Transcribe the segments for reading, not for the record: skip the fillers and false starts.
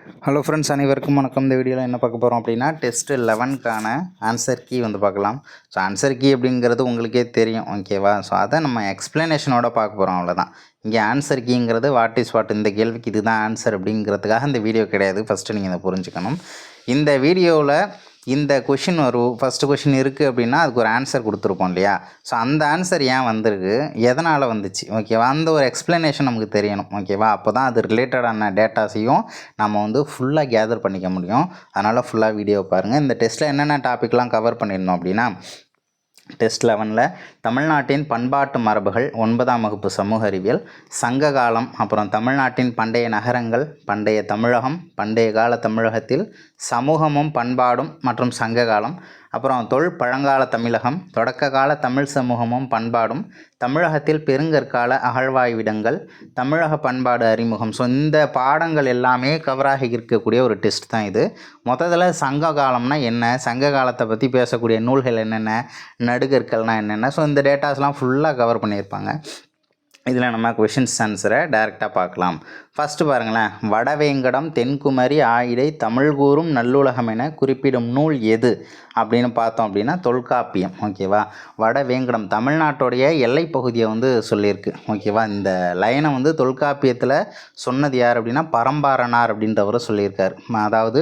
Hello friends, அனைவருக்கும் வணக்கம். இந்த வீடியோவில் என்ன பார்க்க போகிறோம் அப்படின்னா, டெஸ்ட் 11க்கான ஆன்சர் கீ வந்து பார்க்கலாம். ஸோ ஆன்சர் கீ அப்படிங்கிறது உங்களுக்கே தெரியும், ஓகேவா? ஸோ அதை நம்ம எக்ஸ்ப்ளனேஷனோட பார்க்க போகிறோம், அவ்வளோதான். இங்கே ஆன்சர் கீங்கிறது வாட் இஸ் வாட், இந்த கேள்விக்கு இதுதான் ஆன்சர் அப்படிங்கிறதுக்காக இந்த வீடியோ கிடையாது. ஃபஸ்ட்டு நீங்கள் இதை புரிஞ்சுக்கணும். இந்த வீடியோவில் இந்த கொஷின் ஃபஸ்ட்டு கொஷின் இருக்குது அப்படின்னா அதுக்கு ஒரு ஆன்சர் கொடுத்துருப்போம் இல்லையா? ஸோ அந்த ஆன்சர் ஏன் வந்திருக்கு, எதனால் வந்துச்சு, ஓகேவா? அந்த ஒரு எக்ஸ்ப்ளனேஷன் நமக்கு தெரியணும், ஓகேவா? அப்போ தான் அது ரிலேட்டடான டேட்டாஸையும் நம்ம வந்து ஃபுல்லாக கேதர் பண்ணிக்க முடியும். அதனால் ஃபுல்லாக வீடியோ பாருங்கள். இந்த டெஸ்ட்டில் என்னென்ன டாப்பிக்லாம் கவர் பண்ணியிருந்தோம் அப்படின்னா, டெஸ்ட் 11ல் தமிழ்நாட்டின் பண்பாட்டு மரபுகள் 9ஆம் வகுப்பு சமூக அறிவியல், சங்க காலம், அப்புறம் தமிழ்நாட்டின் பண்டைய நகரங்கள், பண்டைய தமிழகம், பண்டைய கால தமிழகத்தில் சமூகமும் பண்பாடும் மற்றும் சங்க காலம், அப்புறம் பழங்கால தமிழகம், தொடக்க கால தமிழ் சமூகமும் பண்பாடும், தமிழகத்தில் பெருங்கற்கால அகழ்வாய்விடங்கள், தமிழக பண்பாடு அறிமுகம். ஸோ இந்த பாடங்கள் எல்லாமே கவராகி இருக்கக்கூடிய ஒரு டெஸ்ட் தான் இது. மொத்தத்தில் சங்க காலம்னா என்ன, சங்க காலத்தை பற்றி பேசக்கூடிய நூல்கள் என்னென்ன, நடுகற்கள்னால் என்னென்ன, ஸோ இந்த டேட்டாஸ்லாம் ஃபுல்லாக கவர் பண்ணியிருப்பாங்க. இதில் நம்ம கொஷின்ஸ் ஆன்சரை டைரெக்டாக பார்க்கலாம். ஃபஸ்ட்டு பாருங்களேன், வடவேங்கடம் தென்குமரி ஆயிடை தமிழ் கூறும் நல்லுலகம் என குறிப்பிடும் நூல் எது அப்படின்னு பார்த்தோம் அப்படின்னா தொல்காப்பியம், ஓகேவா? வடவேங்கடம் தமிழ்நாட்டுடைய எல்லை பகுதியை வந்து சொல்லியிருக்கு, ஓகேவா? இந்த லைனை வந்து தொல்காப்பியத்தில் சொன்னது யார் அப்படின்னா பரம்பாரனார் அப்படின்றவரை சொல்லியிருக்கார். அதாவது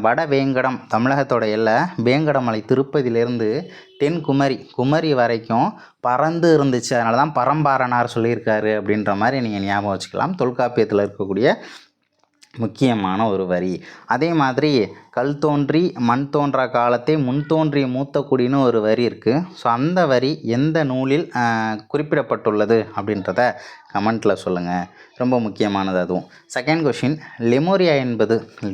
வடவேங்கடம் தமிழகத்தோட எல்லை வேங்கடமலை, திருப்பதியிலேருந்து குமரி வரைக்கும் பறந்து இருந்துச்சு. அதனால தான் பரம்பாரனார் சொல்லியிருக்காரு அப்படின்ற மாதிரி நீங்கள் ஞாபகம் வச்சுக்கலாம். தொல்காப்பியத்தில் இருக்கக்கூடிய முக்கியமான ஒரு வரி. அதே மாதிரி கல் தோன்றி மண் தோன்றா காலத்தை முன் தோன்றிய மூத்த குடின்னு ஒரு வரி இருக்குது. ஸோ அந்த வரி எந்த நூலில் குறிப்பிடப்பட்டுள்ளது அப்படின்றத கமெண்ட்டில் சொல்லுங்கள். ரொம்ப முக்கியமானது அதுவும். செகண்ட் கொஷின், லெமூரியா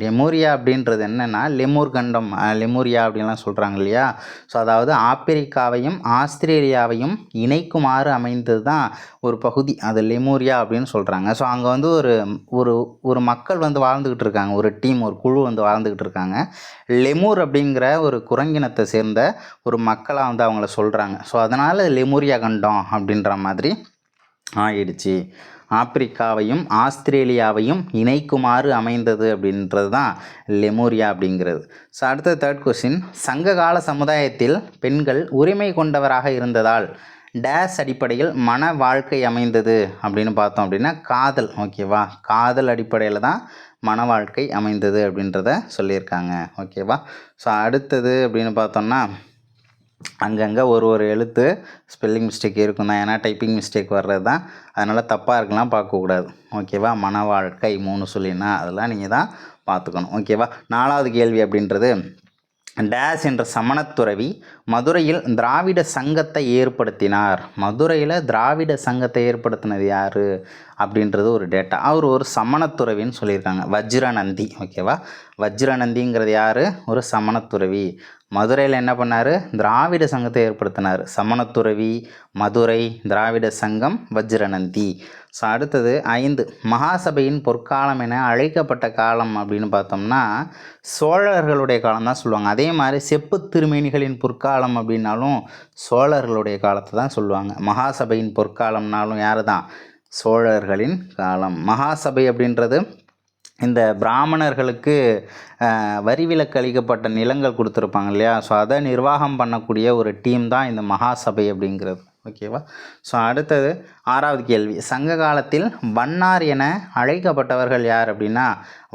லெமூரியா அப்படின்றது என்னென்னா லெமூர் கண்டம், லெமூரியா அப்படின்லாம் சொல்கிறாங்க இல்லையா? ஸோ அதாவது ஆப்பிரிக்காவையும் ஆஸ்திரேலியாவையும் இணைக்குமாறு அமைந்தது தான் ஒரு பகுதி, அது லெமூரியா அப்படின்னு சொல்கிறாங்க. ஸோ அங்கே வந்து ஒரு மக்கள் வந்து வாழ்ந்துக்கிட்டு இருக்காங்க, ஒரு டீம், ஒரு குழு வந்து வாழ்ந்துக்கிட்டு இருக்காங்க. லெமூர் அப்படிங்கிற ஒரு குரங்கினத்தை சேர்ந்த ஒரு மக்களாக வந்து அவங்கள சொல்கிறாங்க. ஸோ அதனால் லெமூரியா கண்டம் அப்படின்ற மாதிரி ஆயிடுச்சு. ஆப்பிரிக்காவையும் ஆஸ்திரேலியாவையும் இணைக்குமாறு அமைந்தது அப்படின்றது தான் லெமூரியா அப்படிங்கிறது. ஸோ அடுத்த தேர்ட் கொஸ்டின், சங்ககால சமுதாயத்தில் பெண்கள் உரிமை கொண்டவராக இருந்ததால் டேஸ் அடிப்படையில் மன வாழ்க்கை அமைந்தது அப்படின்னு பார்த்தோம் அப்படின்னா காதல், ஓகேவா? காதல் அடிப்படையில் தான் மன வாழ்க்கை அமைந்தது அப்படின்றத சொல்லியிருக்காங்க, ஓகேவா? ஸோ அடுத்தது அப்படின்னு பார்த்தோம்னா அங்கங்கே ஒரு எழுத்து ஸ்பெல்லிங் மிஸ்டேக் இருக்கும் தான், ஏன்னா டைப்பிங் மிஸ்டேக் வர்றது தான். அதனால் தப்பாக இருக்கலாம் பார்க்கக்கூடாது, ஓகேவா? மன வாழ்க்கை 3 சொல்லினா அதெல்லாம் நீங்கள் தான் பார்த்துக்கணும், ஓகேவா? 4வது கேள்வி அப்படின்றது, டேஸ் என்ற சமணத்துறவி மதுரையில் திராவிட சங்கத்தை ஏற்படுத்தினார். மதுரையில் திராவிட சங்கத்தை ஏற்படுத்தினது யார் அப்படின்றது ஒரு டேட்டா. அவர் ஒரு சமணத்துறவின்னு சொல்லியிருக்காங்க, வஜ்ரநந்தி, ஓகேவா? வஜ்ரநந்திங்கிறது யார்? ஒரு சமணத்துறவி. மதுரையில் என்ன பண்ணார்? திராவிட சங்கத்தை ஏற்படுத்தினார். சமணத்துறவி, மதுரை, திராவிட சங்கம், வஜ்ரநந்தி. ஸோ அடுத்தது 5, மகாசபையின் பொற்காலம் என அழைக்கப்பட்ட காலம் அப்படின்னு பார்த்தோம்னா சோழர்களுடைய காலம் தான் சொல்லுவாங்க. அதே மாதிரி செப்பு திருமேனிகளின் பொற்காலம் அப்படின்னாலும் சோழர்களுடைய காலத்தை தான் சொல்லுவாங்க. மகாசபையின் பொற்காலம்னாலும் யார் தான்? சோழர்களின் காலம். மகாசபை அப்படின்றது இந்த பிராமணர்களுக்கு வரி விலக்கு அளிக்கப்பட்ட நிலங்கள் கொடுத்துருப்பாங்க இல்லையா? ஸோ அதை நிர்வாகம் பண்ணக்கூடிய ஒரு டீம் தான் இந்த மகாசபை அப்படிங்கிறது, ஓகேவா? ஸோ அடுத்தது 6வது கேள்வி, சங்க காலத்தில் வண்ணார் என அழைக்கப்பட்டவர்கள் யார் அப்படின்னா,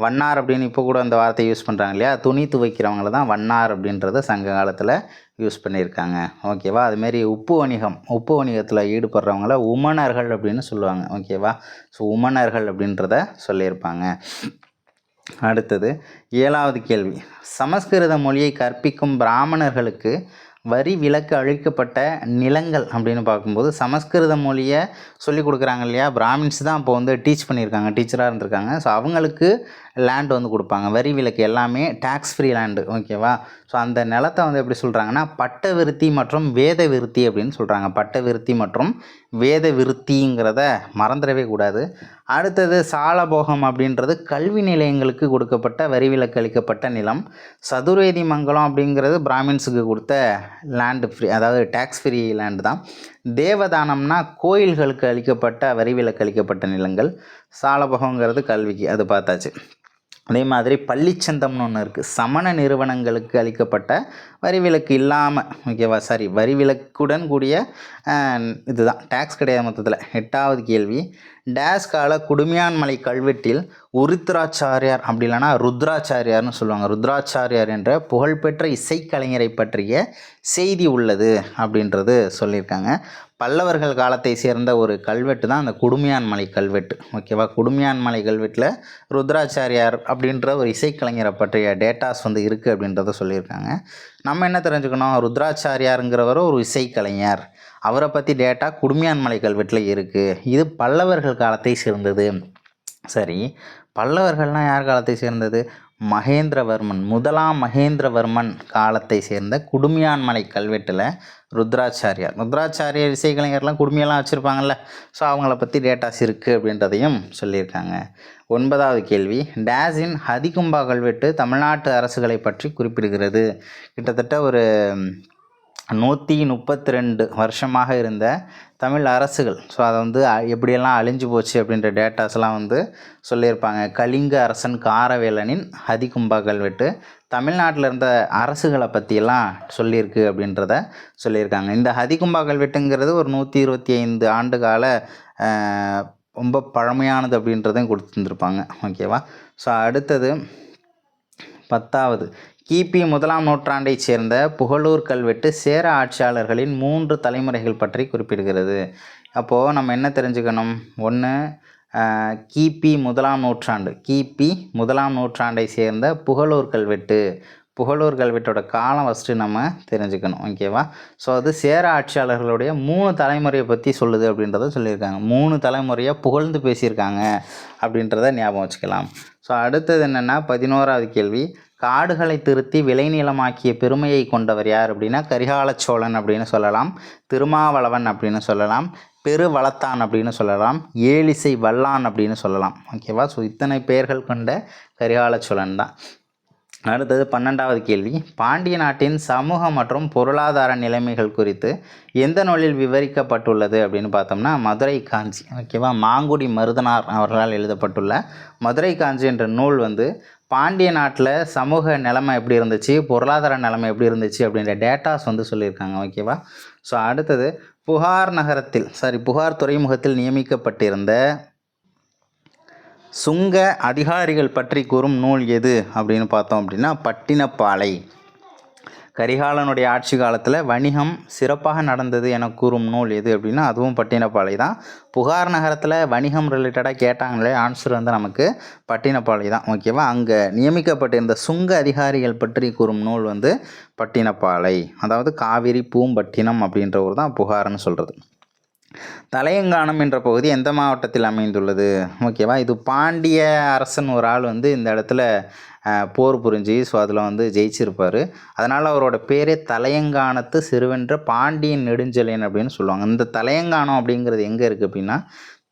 வண்ணார் அப்படின்னு இப்போ கூட அந்த வார்த்தையை யூஸ் பண்ணுறாங்க இல்லையா? துணி துவைக்கிறவங்கள தான் வண்ணார் அப்படின்றத சங்க காலத்தில் யூஸ் பண்ணியிருக்காங்க, ஓகேவா? அதுமாரி உப்பு வணிகத்தில் ஈடுபடுறவங்கள உமணர்கள் அப்படின்னு சொல்லுவாங்க, ஓகேவா? ஸோ உமணர்கள் அப்படின்றத சொல்லியிருப்பாங்க. அடுத்தது 7வது கேள்வி, சமஸ்கிருத மொழியை கற்பிக்கும் பிராமணர்களுக்கு வரி விலக்கு அளிக்கப்பட்ட நிலங்கள் அப்படின்னு பார்க்கும்போது சமஸ்கிருத மொழியை சொல்லிக் கொடுக்குறாங்க இல்லையா? பிராமின்ஸ் தான் அப்போ வந்து டீச் பண்ணியிருக்காங்க, டீச்சராக இருந்திருக்காங்க. ஸோ அவங்களுக்கு லேண்ட் வந்து கொடுப்பாங்க, வரி விலக்கு எல்லாமே டேக்ஸ் ஃப்ரீ லேண்டு, ஓகேவா? ஸோ அந்த நிலத்தை வந்து எப்படி சொல்கிறாங்கன்னா பட்ட விருத்தி மற்றும் வேத விருத்தி அப்படின்னு சொல்கிறாங்க. பட்ட விருத்தி மற்றும் வேத விருத்திங்கிறத மறந்துடவே கூடாது. அடுத்தது சாலபோகம் அப்படின்றது கல்வி நிலையங்களுக்கு கொடுக்கப்பட்ட வரி விலக்கு அளிக்கப்பட்ட நிலம். சதுர்வேதி மங்கலம் அப்படிங்கிறது பிராமின்ஸுக்கு கொடுத்த லேண்டு ஃப்ரீ, அதாவது டேக்ஸ் ஃப்ரீ லேண்டு தான். தேவதானம்னா கோயில்களுக்கு அளிக்கப்பட்ட வரி விலக்கு அளிக்கப்பட்ட நிலங்கள். சாலபோகங்கிறது கல்விக்கு, அது பார்த்தாச்சு. அதே மாதிரி பள்ளிச்சந்தம்னு ஒன்று இருக்குது. சமண நிறுவனங்களுக்கு அளிக்கப்பட்ட வரி விலக்கு இல்லாமல், ஓகேவா, சாரி, வரி விலக்குடன் கூடிய இதுதான், டேக்ஸ் கிடையாது மொத்தத்தில். 8வது கேள்வி, டேஸ் கால குடுமியான்மலை கல்வெட்டில் உருத்ராச்சாரியார் அப்படி இல்லைனா ருத்ராச்சாரியார்னு சொல்லுவாங்க, ருத்ராச்சாரியார் என்ற புகழ்பெற்ற இசைக்கலைஞரை பற்றிய செய்தி உள்ளது அப்படின்றது சொல்லியிருக்காங்க. பல்லவர்கள் காலத்தை சேர்ந்த ஒரு கல்வெட்டு தான் அந்த குடுமியான்மலை கல்வெட்டு, ஓகேவா. குடுமியான்மலை கல்வெட்டில் ருத்ராச்சாரியார் அப்படின்ற ஒரு இசைக்கலைஞரை பற்றிய டேட்டாஸ் வந்து இருக்குது அப்படின்றத சொல்லியிருக்காங்க. நம்ம என்ன தெரிஞ்சுக்கணும், ருத்ராச்சாரியாருங்கிறவர் ஒரு இசைக்கலைஞர், அவரை பற்றி டேட்டா குடுமியான்மலை கல்வெட்டில் இருக்குது. இது பல்லவர்கள் காலத்தை சேர்ந்தது. சரி, பல்லவர்கள்னால் யார் காலத்தை சேர்ந்தது? மகேந்திரவர்மன், முதலாம் மகேந்திரவர்மன் காலத்தை சேர்ந்த குடுமியான்மலை கல்வெட்டில் ருத்ராச்சாரியார் இசைக்கலைஞர்லாம் குடுமியெல்லாம் வச்சுருப்பாங்கள்ல, ஸோ அவங்கள பற்றி டேட்டாஸ் இருக்குது அப்படின்றதையும் சொல்லியிருக்காங்க. 9வது கேள்வி, டேஸின் ஹதிகும்பா கல்வெட்டு தமிழ்நாட்டு அரசுகளை பற்றி குறிப்பிடுகிறது. கிட்டத்தட்ட ஒரு 132 வருஷமாக இருந்த தமிழ் அரசுகள், ஸோ அதை வந்து எப்படியெல்லாம் அழிஞ்சு போச்சு அப்படின்ற டேட்டாஸ்லாம் வந்து சொல்லியிருப்பாங்க. கலிங்க அரசன் காரவேலனின் ஹதிகும்பா கல்வெட்டு தமிழ்நாட்டில் இருந்த அரசுகளை பற்றியெல்லாம் சொல்லியிருக்கு அப்படின்றத சொல்லியிருக்காங்க. இந்த ஹதிகும்பா கல்வெட்டுங்கிறது ஒரு 125 ஆண்டு கால ரொம்ப பழமையானது அப்படின்றதையும் கொடுத்துருந்துருப்பாங்க, ஓகேவா. ஸோ அடுத்தது 10வது, கிபி 1ஆம் நூற்றாண்டை சேர்ந்த புகழூர் கல்வெட்டு சேர ஆட்சியாளர்களின் 3 தலைமுறைகள் பற்றி குறிப்பிடுகிறது. அப்போது நம்ம என்ன தெரிஞ்சுக்கணும், ஒன்று கிபி 1ஆம் நூற்றாண்டு, கிபி 1ஆம் நூற்றாண்டை சேர்ந்த புகழூர் கல்வெட்டு, புகழூர் கல்வெட்டோட காலம் ஃபஸ்ட்டு நம்ம தெரிஞ்சுக்கணும், ஓகேவா. ஸோ அது சேர ஆட்சியாளர்களுடைய 3 தலைமுறையை பற்றி சொல்லுது அப்படின்றத சொல்லியிருக்காங்க. 3 தலைமுறையாக புகழ்ந்து பேசியிருக்காங்க அப்படின்றத ஞாபகம் வச்சுக்கலாம். ஸோ அடுத்தது என்னென்னா 11வது கேள்வி, காடுகளை திருத்தி விளைநிலமாக்கிய பெருமையை கொண்டவர் யார் அப்படின்னா கரிகால சோழன் அப்படின்னு சொல்லலாம், திருமாவளவன் அப்படின்னு சொல்லலாம், பெருவளத்தான் அப்படின்னு சொல்லலாம், ஏழிசை வல்லான் அப்படின்னு சொல்லலாம், ஓகேவா. ஸோ இத்தனை பெயர்கள் கொண்ட கரிகால சோழன் தான். அடுத்தது 12வது கேள்வி, பாண்டிய நாட்டின் சமூக மற்றும் பொருளாதார நிலைமைகள் குறித்து எந்த நூலில் விவரிக்கப்பட்டுள்ளது அப்படின்னு பார்த்தோம்னா மதுரை காஞ்சி, ஓகேவா. மாங்குடி மருதனார் அவர்களால் எழுதப்பட்டுள்ள மதுரை காஞ்சி என்ற நூல் வந்து பாண்டிய நாட்டில் சமூக நிலைமை எப்படி இருந்துச்சு, பொருளாதார நிலைமை எப்படி இருந்துச்சு அப்படின்ற டேட்டாஸ் வந்து சொல்லியிருக்காங்க, ஓகேவா. ஸோ அடுத்தது புகார் துறைமுகத்தில் நியமிக்கப்பட்டிருந்த சுங்க அதிகாரிகள் பற்றி கூறும் நூல் எது அப்படின்னு பார்த்தோம் அப்படின்னா பட்டினப்பாலை. கரிகாலனுடைய ஆட்சி காலத்தில் வணிகம் சிறப்பாக நடந்தது என கூறும் நூல் எது அப்படின்னா அதுவும் பட்டினப்பாலை தான். புகார் நகரத்தில் வணிகம் ரிலேட்டடாக கேட்டாங்களே, ஆன்சர் வந்து நமக்கு பட்டினப்பாலை தான், ஓகேவா. அங்கே நியமிக்கப்பட்டிருந்த சுங்க அதிகாரிகள் பற்றி கூறும் நூல் வந்து பட்டினப்பாலை, அதாவது காவிரி பூம்பட்டினம் அப்படின்ற ஊர் தான் புகார்னு சொல்கிறது. தலையங்கானம் என்ற பகுதி எந்த மாவட்டத்தில் அமைந்துள்ளது, ஓகேவா. இது பாண்டிய அரசன் ஒரு ஆள் வந்து இந்த இடத்துல போர் புரிஞ்சு, ஸோ அதில் வந்து ஜெயிச்சிருப்பார். அதனால் அவரோட பேரே தலையங்கானத்து சிறுவென்ற பாண்டியன் நெடுஞ்செழியன் அப்படின்னு சொல்லுவாங்க. இந்த தலையங்கானம் அப்படிங்கிறது எங்கே இருக்குது அப்படின்னா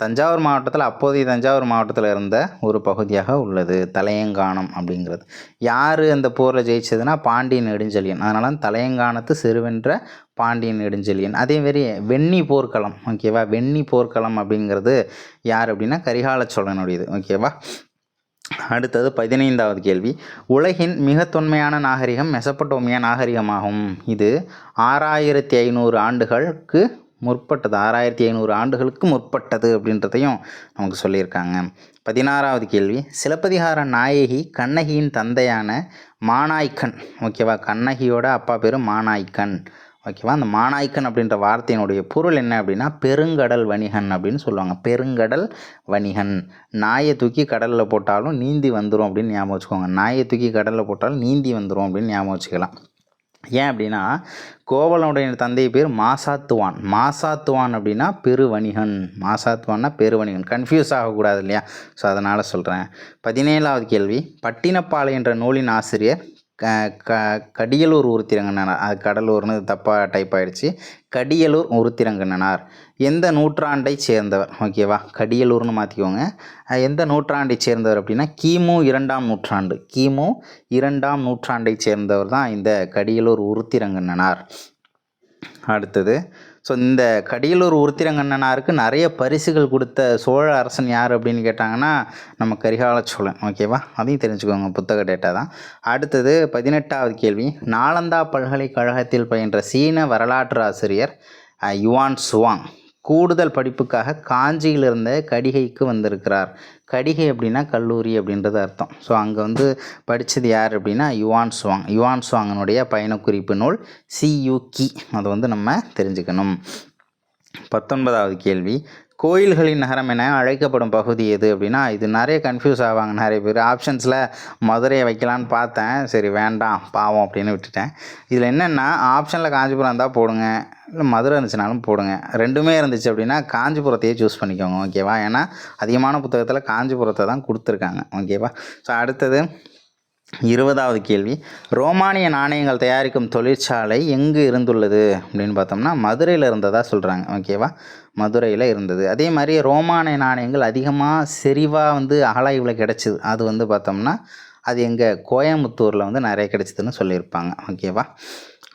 தஞ்சாவூர் மாவட்டத்தில், அப்போதைய தஞ்சாவூர் மாவட்டத்தில் இருந்த ஒரு பகுதியாக உள்ளது தலையங்கானம் அப்படிங்கிறது. யார் அந்த போரில் ஜெயிச்சதுன்னா பாண்டியன் நெடுஞ்செழியன், அதனால தலையங்கானத்து சிறுவென்ற பாண்டியன் நெடுஞ்செழியன். அதேமாரி வெண்ணி போர்க்களம், ஓகேவா. வெண்ணி போர்க்களம் அப்படிங்கிறது யார் அப்படின்னா கரிகால சோழனுடையது, ஓகேவா. அடுத்தது 15வது கேள்வி, உலகின் மிக தொன்மையான நாகரிகம் மெசபடோமியா நாகரிகமாகும். இது 6500 ஆண்டுகளுக்கு முற்பட்டது, 6500 ஆண்டுகளுக்கு முற்பட்டது அப்படின்றதையும் நமக்கு சொல்லியிருக்காங்க. 16வது கேள்வி, சிலப்பதிகார நாயகி கண்ணகியின் தந்தையான மானாய்க்கன், ஓகேவா. கண்ணகியோட அப்பா பேர் மானாய்க்கன், ஓகேவா. அந்த மானாய்க்கன் அப்படின்ற வார்த்தையினுடைய பொருள் என்ன அப்படின்னா பெருங்கடல் வணிகன் அப்படின்னு சொல்லுவாங்க. பெருங்கடல் வணிகன், நாயை தூக்கி கடலில் போட்டாலும் நீந்தி வந்துடும் அப்படின்னு ஞாபகம் வச்சுக்கோங்க. நாயை தூக்கி கடலில் போட்டாலும் நீந்தி வந்துடும் அப்படின்னு ஞாபகம் வச்சுக்கலாம். ஏன் அப்படின்னா கோவலனுடைய தந்தை பேர் மாசாத்துவான், மாசாத்துவான் அப்படின்னா பெருவணிகன், மாசாத்துவான்னா பெருவணிகன், கன்ஃபியூஸ் ஆகக்கூடாது இல்லையா. ஸோ அதனால் சொல்கிறேன். 17வது கேள்வி, பட்டினப்பாலை என்ற நூலின் ஆசிரியர் கடியலூர் உருத்திரங்கண்ணனார், அது கடலூர்னு தப்பாக டைப் ஆகிடுச்சு, கடியலூர் உருத்திரங்கண்ணனார் எந்த நூற்றாண்டை சேர்ந்தவர், ஓகேவா. கடியலூர்னு மாற்றிக்கோங்க. எந்த நூற்றாண்டை சேர்ந்தவர் அப்படின்னா கிமு 2ஆம் நூற்றாண்டு, கிமு 2ஆம் நூற்றாண்டை சேர்ந்தவர் தான் இந்த கடியலூர் உருத்திரங்கண்ணனார். அடுத்தது ஸோ இந்த கடியலூர் உருத்திரங்கண்ணனாருக்கு நிறைய பரிசுகள் கொடுத்த சோழ அரசன் யார் அப்படின்னு கேட்டாங்கன்னா நம்ம கரிகால சோழன். ஓகேவா, அதையும் தெரிஞ்சுக்கோங்க, புத்தக டேட்டா தான். அடுத்தது 18வது கேள்வி. நாலந்தா பல்கலைக்கழகத்தில் பயின்ற சீன வரலாற்று ஆசிரியர் யுவான் சுவாங் கூடுதல் படிப்புக்காக காஞ்சியில் இருந்த கடிகைக்கு வந்திருக்கிறார். கடிகை அப்படின்னா கல்லூரி அப்படின்றது அர்த்தம். ஸோ அங்கே வந்து படித்தது யார் அப்படின்னா யுவான் சுவாங். யுவான் சுவாங்கனுடைய பயணக்குறிப்பு நூல் சியூக்கி, அதை வந்து நம்ம தெரிஞ்சுக்கணும். 19வது கேள்வி. கோயில்களின் நகரம் என அழைக்கப்படும் பகுதி எது அப்படின்னா, இது நிறைய கன்ஃபியூஸ் ஆவாங்க நிறைய பேர். ஆப்ஷன்ஸில் மதுரையை வைக்கலான்னு பார்த்தேன், சரி வேண்டாம் பாவம் அப்படின்னு விட்டுட்டேன். இதில் என்னென்னா ஆப்ஷனில் காஞ்சிபுரம் இருந்தால் போடுங்க, இல்லை மதுரை இருந்துச்சுனாலும் போடுங்க. ரெண்டுமே இருந்துச்சு அப்படின்னா காஞ்சிபுரத்தையே சூஸ் பண்ணிக்கோங்க. ஓகேவா, ஏன்னா அதிகமான புத்தகத்தில் காஞ்சிபுரத்தை தான் கொடுத்துருக்காங்க. ஓகேவா. ஸோ அடுத்தது 20வது கேள்வி. ரோமானிய நாணயங்கள் தயாரிக்கும் தொழிற்சாலை எங்கு இருந்துள்ளது அப்படின்னு பார்த்தோம்னா மதுரையில் இருந்ததாக சொல்கிறாங்க. ஓகேவா, மதுரையில் இருந்தது. அதே மாதிரி ரோமானிய நாணயங்கள் அதிகமாக செறிவாக வந்து அகலாய்வில் கிடச்சிது. அது வந்து பார்த்தோம்னா அது எங்கள் கோயம்புத்தூரில் வந்து நிறைய கிடச்சிதுன்னு சொல்லியிருப்பாங்க. ஓகேவா,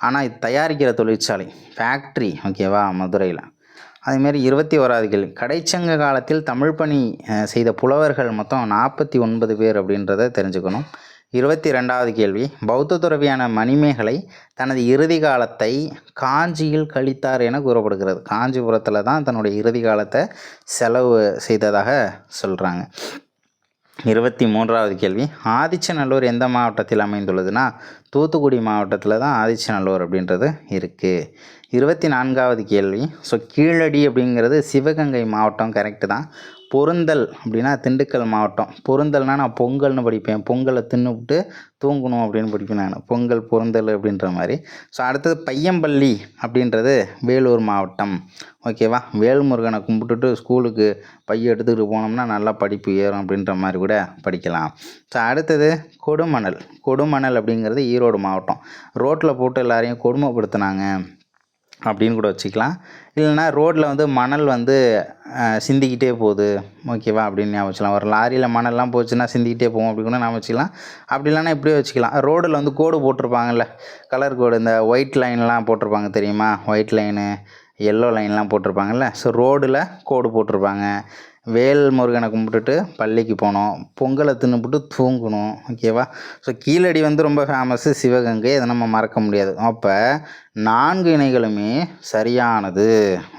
ஆனால் இது தயாரிக்கிற தொழிற்சாலை ஃபேக்ட்ரி ஓகேவா மதுரையில். அதேமாரி 21வது கேள்வி. கடைச்சங்க காலத்தில் தமிழ் பணி செய்த புலவர்கள் மொத்தம் 49 பேர் அப்படின்றத தெரிஞ்சுக்கணும். 22வது கேள்வி. பௌத்த துறவியான மணிமேகலை தனது இறுதி காலத்தை காஞ்சியில் கழித்தார் என கூறப்படுகிறது. காஞ்சிபுரத்தில் தான் தன்னுடைய இறுதி காலத்தை செலவு செய்ததாக சொல்கிறாங்க. 23வது கேள்வி. ஆதிச்சநல்லூர் எந்த மாவட்டத்தில் அமைந்துள்ளதுன்னா தூத்துக்குடி மாவட்டத்தில் தான் ஆதிச்சநல்லூர் அப்படின்றது இருக்குது. 24வது கேள்வி. ஸோ கீழடி அப்படிங்கிறது சிவகங்கை மாவட்டம், கரெக்டு தான். பொருந்தல் அப்படின்னா திண்டுக்கல் மாவட்டம். பொருந்தல்னால் நான் பொங்கல்னு படிப்பேன், பொங்கலை தின்னுவிட்டு தூங்கணும் அப்படின்னு படிப்பேன் நான், பொங்கல் பொருந்தல் அப்படின்ற மாதிரி. ஸோ அடுத்தது பையம்பள்ளி அப்படின்றது வேலூர் மாவட்டம். ஓகேவா, வேல்முருகனை கும்பிட்டுட்டு ஸ்கூலுக்கு பைய எடுத்துக்கிட்டு போனோம்னா நல்லா படிப்பு ஏறும் அப்படின்ற மாதிரி கூட படிக்கலாம். ஸோ அடுத்தது கொடுமணல். கொடுமணல் அப்படிங்கிறது ஈரோடு மாவட்டம். ரோட்டில் போட்டு எல்லாரையும் கொடுமைப்படுத்தினாங்க அப்படின்னு கூட வச்சுக்கலாம். இல்லைனா ரோட்டில் வந்து மணல் வந்து சிந்திக்கிட்டே போகுது ஓகேவா அப்படின்னு ஞாபகம் வச்சுக்கலாம். ஒரு லாரியில் மணல்லாம் போச்சுன்னா சிந்திக்கிட்டே போகும் அப்படி கூட ஞாபகம் வச்சுக்கலாம். அப்படி இல்லைனா இப்படியே வச்சுக்கலாம். ரோடில் வந்து கோடு போட்டிருப்பாங்கல்ல, கலர் கோடு, இந்த ஒயிட் லைன்லாம் போட்டிருப்பாங்க தெரியுமா, ஒயிட் லைனு எல்லோ லைன்லாம் போட்டிருப்பாங்கல்ல. ஸோ ரோடில் கோடு போட்டிருப்பாங்க. வேல்முருகனை கும்பிட்டுட்டு பள்ளிக்கு போனோம், பொங்கலை தின்னுபிட்டு தூங்கணும். ஓகேவா. ஸோ கீழடி வந்து ரொம்ப ஃபேமஸ்ஸு, சிவகங்கை, அதை நம்ம மறக்க முடியாது. அப்போ 4 இணைகளுமே சரியானது.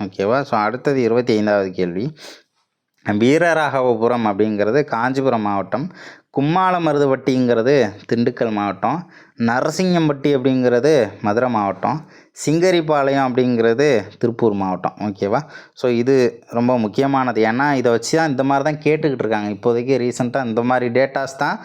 ஓகேவா. ஸோ அடுத்தது 25வது கேள்வி. வீரராகவபுரம் அப்படிங்கிறது காஞ்சிபுரம் மாவட்டம், கும்மாளமருதுப்பட்டிங்கிறது திண்டுக்கல் மாவட்டம், நரசிங்கம்பட்டி அப்படிங்கிறது மதுரை மாவட்டம், சிங்கரிபாளையம் அப்படிங்கிறது திருப்பூர் மாவட்டம். ஓகேவா. ஸோ இது ரொம்ப முக்கியமானது. ஏன்னா இதை வச்சு தான் இந்த மாதிரி தான் கேட்டுக்கிட்டு இருக்காங்க இப்போதைக்கு. ரீசெண்டாக இந்த மாதிரி டேட்டாஸ் தான்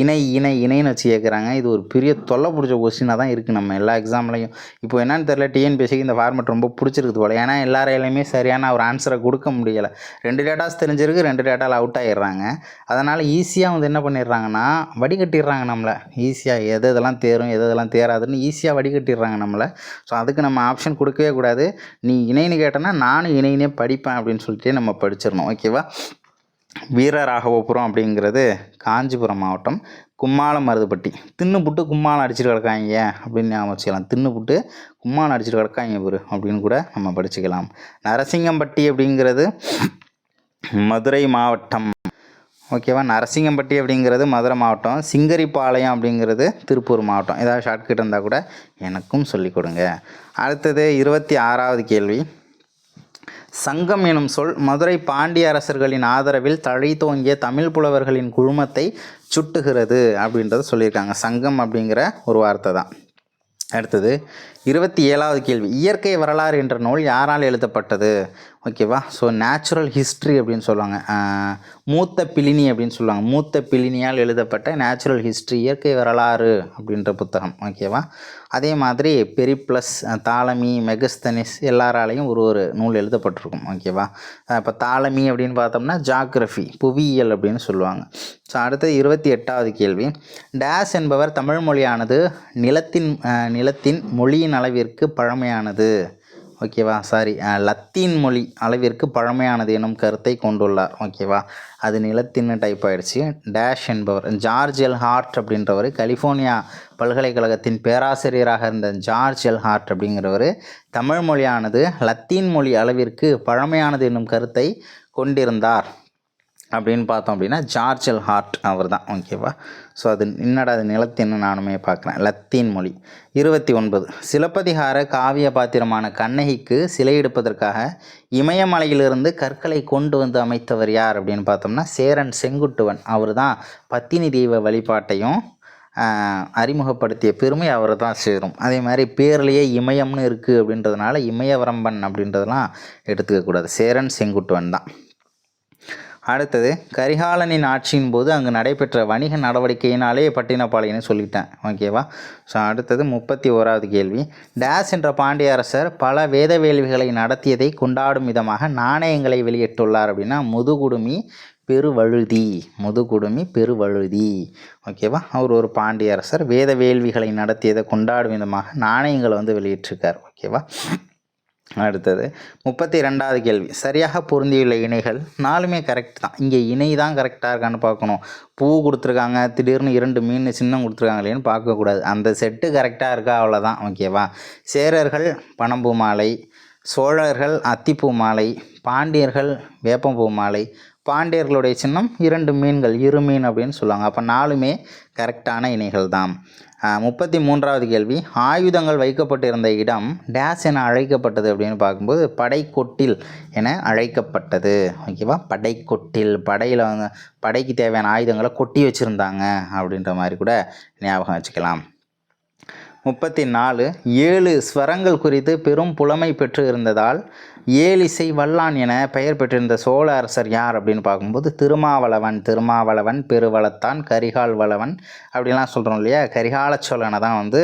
இணைன்னு வச்சு கேட்குறாங்க. இது ஒரு பெரிய தொல்லை பிடிச்ச கொஸ்டினாக தான் இருக்குது நம்ம எல்லா எக்ஸாம்லையும். இப்போ என்னென்னு தெரியல, டிஎன்பிஎஸ்சிக்கு இந்த ஃபார்மேட் ரொம்ப பிடிச்சிருக்குது போல். ஏன்னா எல்லாரையிலையுமே சரியான ஒரு ஆன்சரை கொடுக்க முடியலை. 2 டேட்டாஸ் தெரிஞ்சிருக்கு, 2 டேட்டாவில் அவுட் ஆகிடுறாங்க. அதனால் ஈஸியாக வந்து என்ன பண்ணிடுறாங்கன்னா வடிகட்டிடுறாங்க நம்மளை. ஈஸியாக எது இதெல்லாம் தேரும் எது இதெல்லாம் தேராதுன்னு ஈஸியாக வடிகட்டிடுறாங்க நம்மளை. ஸோ அதுக்கு நம்ம ஆப்ஷன் கொடுக்கவே கூடாது. நீ இணைன்னு கேட்டேன்னா நானும் இணைனே படிப்பேன் அப்படின்னு சொல்லிட்டு நம்ம படிச்சிடணும். ஓகேவா. வீரராகவபுரம் அப்படிங்கிறது காஞ்சிபுரம் மாவட்டம், கும்மாளமருதுப்பட்டி. தின்னுபுட்டு கும்மாளம் அடிச்சுட்டு கிடக்காங்க அப்படின்னு ஞாபகம் வச்சுக்கலாம். தின்னுபுட்டு கும்மாளம் அடிச்சுட்டு கிடக்காங்க பேர் அப்படின்னு கூட நம்ம படிச்சுக்கலாம். நரசிங்கம்பட்டி அப்படிங்கிறது மதுரை மாவட்டம். ஓகேவா. நரசிங்கம்பட்டி அப்படிங்கிறது மதுரை மாவட்டம், சிங்கரிபாளையம் அப்படிங்கிறது திருப்பூர் மாவட்டம். ஏதாவது ஷார்ட்கட் இருந்தால் கூட எனக்கும் சொல்லிக் கொடுங்க. அடுத்தது 26வது கேள்வி. சங்கம் எனும் சொல் மதுரை பாண்டிய அரசர்களின் ஆதரவில் தழைத்தோங்கிய தமிழ் புலவர்களின் குழுமத்தை சுட்டுகிறது அப்படின்றத சொல்லியிருக்காங்க. சங்கம் அப்படிங்கிற ஒரு வார்த்தை தான். அடுத்தது 27வது கேள்வி. இயற்கை வரலாறு என்ற நூல் யாரால் எழுதப்பட்டது? ஓகேவா. ஸோ நேச்சுரல் ஹிஸ்ட்ரி அப்படின்னு சொல்லுவாங்க, மூத்த பிலினி அப்படின்னு சொல்லுவாங்க. மூத்த பிலினியால் எழுதப்பட்ட நேச்சுரல் ஹிஸ்ட்ரி, இயற்கை வரலாறு அப்படின்ற புத்தகம். ஓகேவா. அதே மாதிரி பெரிப்ளஸ், தாலமி, மெகஸ்தனிஸ் எல்லாராலையும் ஒரு நூல் எழுதப்பட்டிருக்கும். ஓகேவா. இப்போ தாலமி அப்படின்னு பார்த்தோம்னா ஜாகிரஃபி, புவியியல் அப்படின்னு சொல்லுவாங்க. ஸோ அடுத்தது 28வது கேள்வி. டேஸ் என்பவர் தமிழ் மொழியானது நிலத்தின் மொழியின் அளவிற்கு பழமையானது. ஓகேவா லத்தீன் மொழி அளவிற்கு பழமையானது எனும் கருத்தை கொண்டுள்ளார். ஓகேவா, அது நிலத்தின்னு டைப் ஆகிடுச்சு. டேஷ் என்பவர் ஜார்ஜ் எல் ஹார்ட் அப்படின்றவர் கலிஃபோர்னியா பல்கலைக்கழகத்தின் பேராசிரியராக இருந்த ஜார்ஜ் எல் ஹார்ட் அப்படிங்கிறவர் தமிழ் மொழியானது லத்தீன் மொழி அளவிற்கு பழமையானது என்னும் கருத்தை கொண்டிருந்தார் அப்படின்னு பார்த்தோம் அப்படின்னா ஜார்ஜ் எல் ஹார்ட் அவர் தான். ஓகேவா, ஸோ அது நிலத்தின்னு நானுமே பார்க்குறேன். லத்தீன் மொழி. 29 சிலப்பதிகார காவிய பாத்திரமான கண்ணகிக்கு சிலை எடுப்பதற்காக இமயமலையிலிருந்து கற்களை கொண்டு வந்து அமைத்தவர் யார் அப்படின்னு பார்த்தோம்னா சேரன் செங்குட்டுவன். அவர் தான் பத்தினி தெய்வ வழிபாட்டையும் அறிமுகப்படுத்திய பெருமை அவர் தான் சேரும். அதே மாதிரி பேர்லேயே இமயம்னு இருக்குது அப்படின்றதுனால இமயவரம்பன் அப்படின்றதெல்லாம் எடுத்துக்கக்கூடாது, சேரன் செங்குட்டுவன் தான். அடுத்தது கரிகாலனின் ஆட்சியின் போது அங்கு நடைபெற்ற வணிக நடவடிக்கையினாலே பட்டினப்பாளையன்னு சொல்லிட்டேன். ஓகேவா, ஸோ அடுத்தது 31வது கேள்வி. டேஸ் என்ற பாண்டிய அரசர் பல வேத வேள்விகளை நடத்தியதை கொண்டாடும் விதமாக நாணயங்களை வெளியிட்டுள்ளார் அப்படின்னா முதுகுடுமி பெருவழுதி. ஓகேவா, அவர் ஒரு பாண்டிய அரசர் வேத வேள்விகளை நடத்தியதை கொண்டாடும் விதமாக நாணயங்களை வெளியிட்டிருக்கார். ஓகேவா, அடுத்தது 32வது கேள்வி. சரியாக பொருந்தியுள்ள இணைகள் 4மே கரெக்ட் தான். இங்கே இணை தான் கரெக்டாக இருக்கான்னு பார்க்கணும். பூ கொடுத்துருக்காங்க, திடீர்னு 2 மீன் சின்னம் கொடுத்துருக்காங்க இல்லைன்னு பார்க்கக்கூடாது. அந்த செட்டு கரெக்டாக இருக்கா அவ்வளோதான். ஓகேவா, சேரர்கள் பனம்பூ மாலை, சோழர்கள் அத்திப்பூ மாலை, பாண்டியர்கள் வேப்பம்பூ மாலை, பாண்டியர்களுடைய சின்னம் 2 மீன்கள், இருமீன் அப்படின்னு சொல்லுவாங்க. அப்போ 4மே கரெக்டான இணைகள் தான். 33வது கேள்வி. ஆயுதங்கள் வைக்கப்பட்டிருந்த இடம் டேஸ் என அழைக்கப்பட்டது அப்படின்னு பார்க்கும்போது படைக்கொட்டில் என அழைக்கப்பட்டது. ஓகேவா, படைக்கொட்டில், படைக்கு தேவையான ஆயுதங்களை கொட்டி வச்சுருந்தாங்க அப்படின்ற மாதிரி கூட ஞாபகம் வச்சுக்கலாம். 34 7 ஸ்வரங்கள் குறித்து பெரும் புலமை பெற்று இருந்ததால் ஏலிசை வல்லான் என பெயர் பெற்றிருந்த சோழ அரசர் யார் அப்படின்னு பார்க்கும்போது திருமாவளவன் பெருவளத்தான் கரிகால் வளவன் அப்படின்லாம் சொல்கிறோம் இல்லையா. கரிகால சோழனை தான்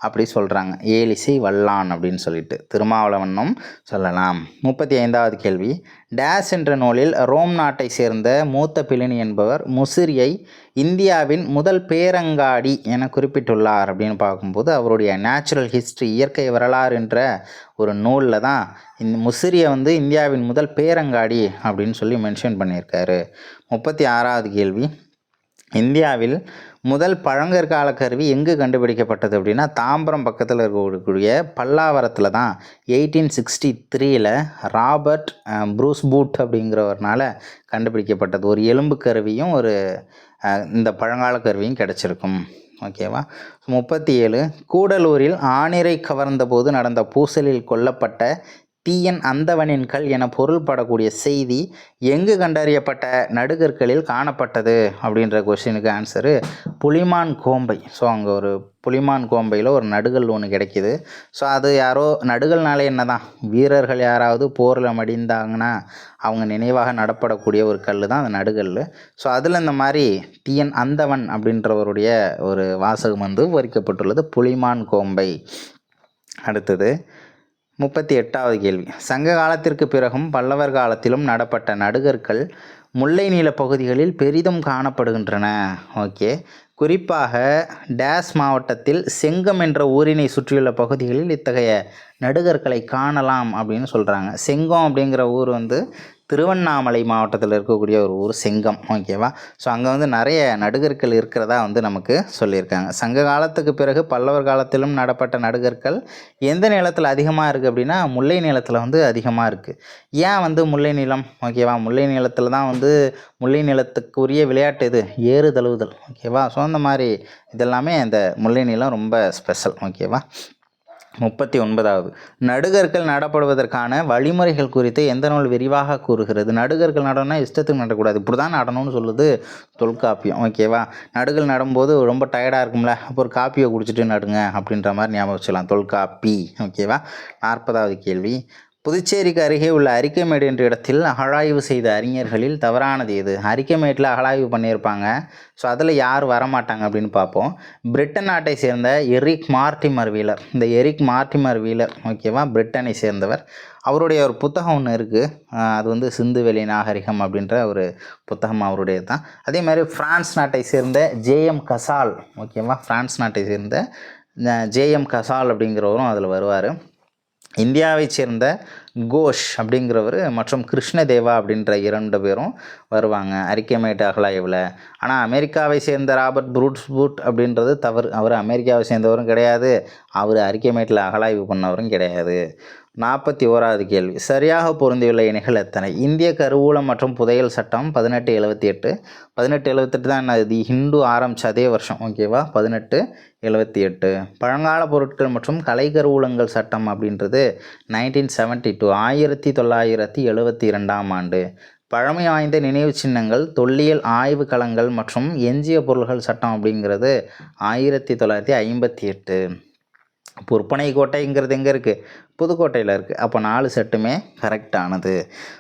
அப்படி சொல்கிறாங்க, ஏலிசை வல்லான் அப்படின்னு சொல்லிட்டு திருமாவளவனும் சொல்லலாம். 35வது கேள்வி. டேஸ் என்ற நூலில் ரோம் நாட்டை சேர்ந்த மூத்த பிளினி என்பவர் முசிறியை இந்தியாவின் முதல் பேரங்காடி என குறிப்பிட்டுள்ளார் அப்படின்னு பார்க்கும்போது அவருடைய நேச்சுரல் ஹிஸ்ட்ரி இயற்கை வரலாறு என்ற ஒரு நூலில் தான் இந்த முசிறியை இந்தியாவின் முதல் பேரங்காடி அப்படின்னு சொல்லி மென்ஷன் பண்ணியிருக்காரு. 36வது கேள்வி. இந்தியாவில் முதல் பழங்கற்கால கருவி எங்கு கண்டுபிடிக்கப்பட்டது அப்படின்னா தாம்பரம் பக்கத்தில் இருக்கக்கூடிய பல்லாவரத்தில் தான் 1863 ராபர்ட் ப்ரூஸ் பூட் அப்படிங்கிறவர்னால கண்டுபிடிக்கப்பட்டது. ஒரு எலும்பு கருவியும் ஒரு இந்த பழங்கால கருவியும் கிடச்சிருக்கும். ஓகேவா, 37 கூடலூரில் ஆணிரை கவர்ந்த போது நடந்த பூசலில் கொல்லப்பட்ட தீயன் அந்தவனின் கல் என பொருள்படக்கூடிய செய்தி எங்கு கண்டறியப்பட்ட நடுகற்களில் காணப்பட்டது அப்படின்ற கொஸ்டினுக்கு ஆன்சரு புலிமான் கோம்பை. ஸோ அங்கே ஒரு புலிமான் கோம்பையில் ஒரு நடுகல் ஒன்று கிடைக்கிது. ஸோ அது யாரோ நடுகல்னாலே என்ன தான் வீரர்கள் யாராவது போரில் மடிந்தாங்கன்னா அவங்க நினைவாக நடப்படக்கூடிய ஒரு கல் தான் அந்த நடுகல். ஸோ அதில் இந்த மாதிரி தீயன் அந்தவன் அப்படின்றவருடைய ஒரு வாசகம் பொறிக்கப்பட்டுள்ளது புலிமான் கோம்பை. அடுத்தது 38வது கேள்வி. சங்க காலத்திற்கு பிறகும் பல்லவர் காலத்திலும் நடப்பட்ட நடுகற்கள் முல்லை நீல பகுதிகளில் பெரிதும் காணப்படுகின்றன. ஓகே, குறிப்பாக டேஸ் மாவட்டத்தில் செங்கம் என்ற ஊரினை சுற்றியுள்ள பகுதிகளில் இத்தகைய நடுகற்களை காணலாம் அப்படின்னு சொல்கிறாங்க. செங்கம் அப்படிங்கிற ஊர் திருவண்ணாமலை மாவட்டத்தில் இருக்கக்கூடிய ஒரு ஊர் செங்கம். ஓகேவா, ஸோ அங்கே நிறைய நடுகற்கள் இருக்கிறதா நமக்கு சொல்லியிருக்காங்க. சங்க காலத்துக்கு பிறகு பல்லவர் காலத்திலும் நடப்பட்ட நடுகற்கள் எந்த நிலத்தில் அதிகமாக இருக்குது அப்படின்னா முல்லை நிலத்தில் அதிகமாக இருக்குது. ஏன் முல்லை நிலம்? ஓகேவா, முல்லை நிலத்தில் தான் முல்லை நிலத்துக்குரிய விளையாட்டு இது ஏறு தழுவுதல். ஓகேவா, ஸோ அந்த மாதிரி இதெல்லாமே இந்த முல்லை நிலம் ரொம்ப ஸ்பெஷல். ஓகேவா, 39வது நடுகற்கள் நடப்படுவதற்கான வழிமுறைகள் குறித்து எந்த நூல் விரிவாக கூறுகிறது? நடுகற்கள் நடனா இஷ்டத்துக்கு நடக்கூடாது, இப்படி தான் நடணும்னு சொல்லுது தொல்காப்பியம். ஓகேவா, நடுகள் நடும்போது ரொம்ப டயர்டாக இருக்கும்ல, அப்போ ஒரு காப்பியை குடிச்சிட்டு நடுங்க அப்படின்ற மாதிரி ஞாபகம் வச்சுக்கலாம், தொல்காப்பி. ஓகேவா, 40வது கேள்வி. புதுச்சேரிக்கு அருகே உள்ள அரிக்கமேடு என்ற இடத்தில் அகழாய்வு செய்த அறிஞர்களில் தவறானது எது? அரிக்கமேட்டில் அகழாய்வு பண்ணியிருப்பாங்க, ஸோ அதில் யார் வரமாட்டாங்க அப்படின்னு பார்ப்போம். பிரிட்டன் நாட்டை சேர்ந்த எரிக் மார்டிமர் வீலர். இந்த எரிக் மார்டிமர் வீலர் ஓகேவா பிரிட்டனை சேர்ந்தவர். அவருடைய ஒரு புத்தகம் ஒன்று இருக்குது, அது சிந்துவெளி நாகரிகம் அப்படின்ற ஒரு புத்தகம் அவருடைய தான். அதே மாதிரி ஃப்ரான்ஸ் நாட்டை சேர்ந்த ஜேஎம் கசால். ஓகேவா, ஃப்ரான்ஸ் நாட்டை சேர்ந்த ஜேஎம் கசால் அப்படிங்கிறவரும் அதில் வருவார். இந்தியாவைச் சேர்ந்த கோஷ் அப்படிங்கிறவர் மற்றும் கிருஷ்ணதேவா அப்படின்ற 2 பேரும் வருவாங்க அரிக்கமேட் அகழாய்வில். ஆனால் அமெரிக்காவை சேர்ந்த ராபர்ட் ப்ரூட்ஸ்பூட் அப்படின்றது தவறு. அவர் அமெரிக்காவை சேர்ந்தவரும் கிடையாது, அவர் அரிக்கமேட்டில் அகழாய்வு பண்ணவரும் கிடையாது. 41வது கேள்வி, சரியாக பொருந்தியுள்ள இணைகள் எத்தனை? இந்திய கருவூலம் மற்றும் புதையல் சட்டம் 1878. 1878 தான் இது ஹிந்து ஆரம்பித்த அதே வருஷம், ஓகேவா? 1878. பழங்கால பொருட்கள் மற்றும் கலை கருவூலங்கள் சட்டம் அப்படின்றது 1972, 1972ஆம் ஆண்டு. பழமை வாய்ந்த நினைவு சின்னங்கள், தொல்லியல் ஆய்வு களங்கள் மற்றும் எஞ்சிய பொருள்கள் சட்டம் அப்படிங்கிறது 1958. பொற்பனை கோட்டைங்கிறது எங்கே இருக்குது? புதுக்கோட்டையில் இருக்குது. அப்போ 4 செட்டுமே கரெக்டானது.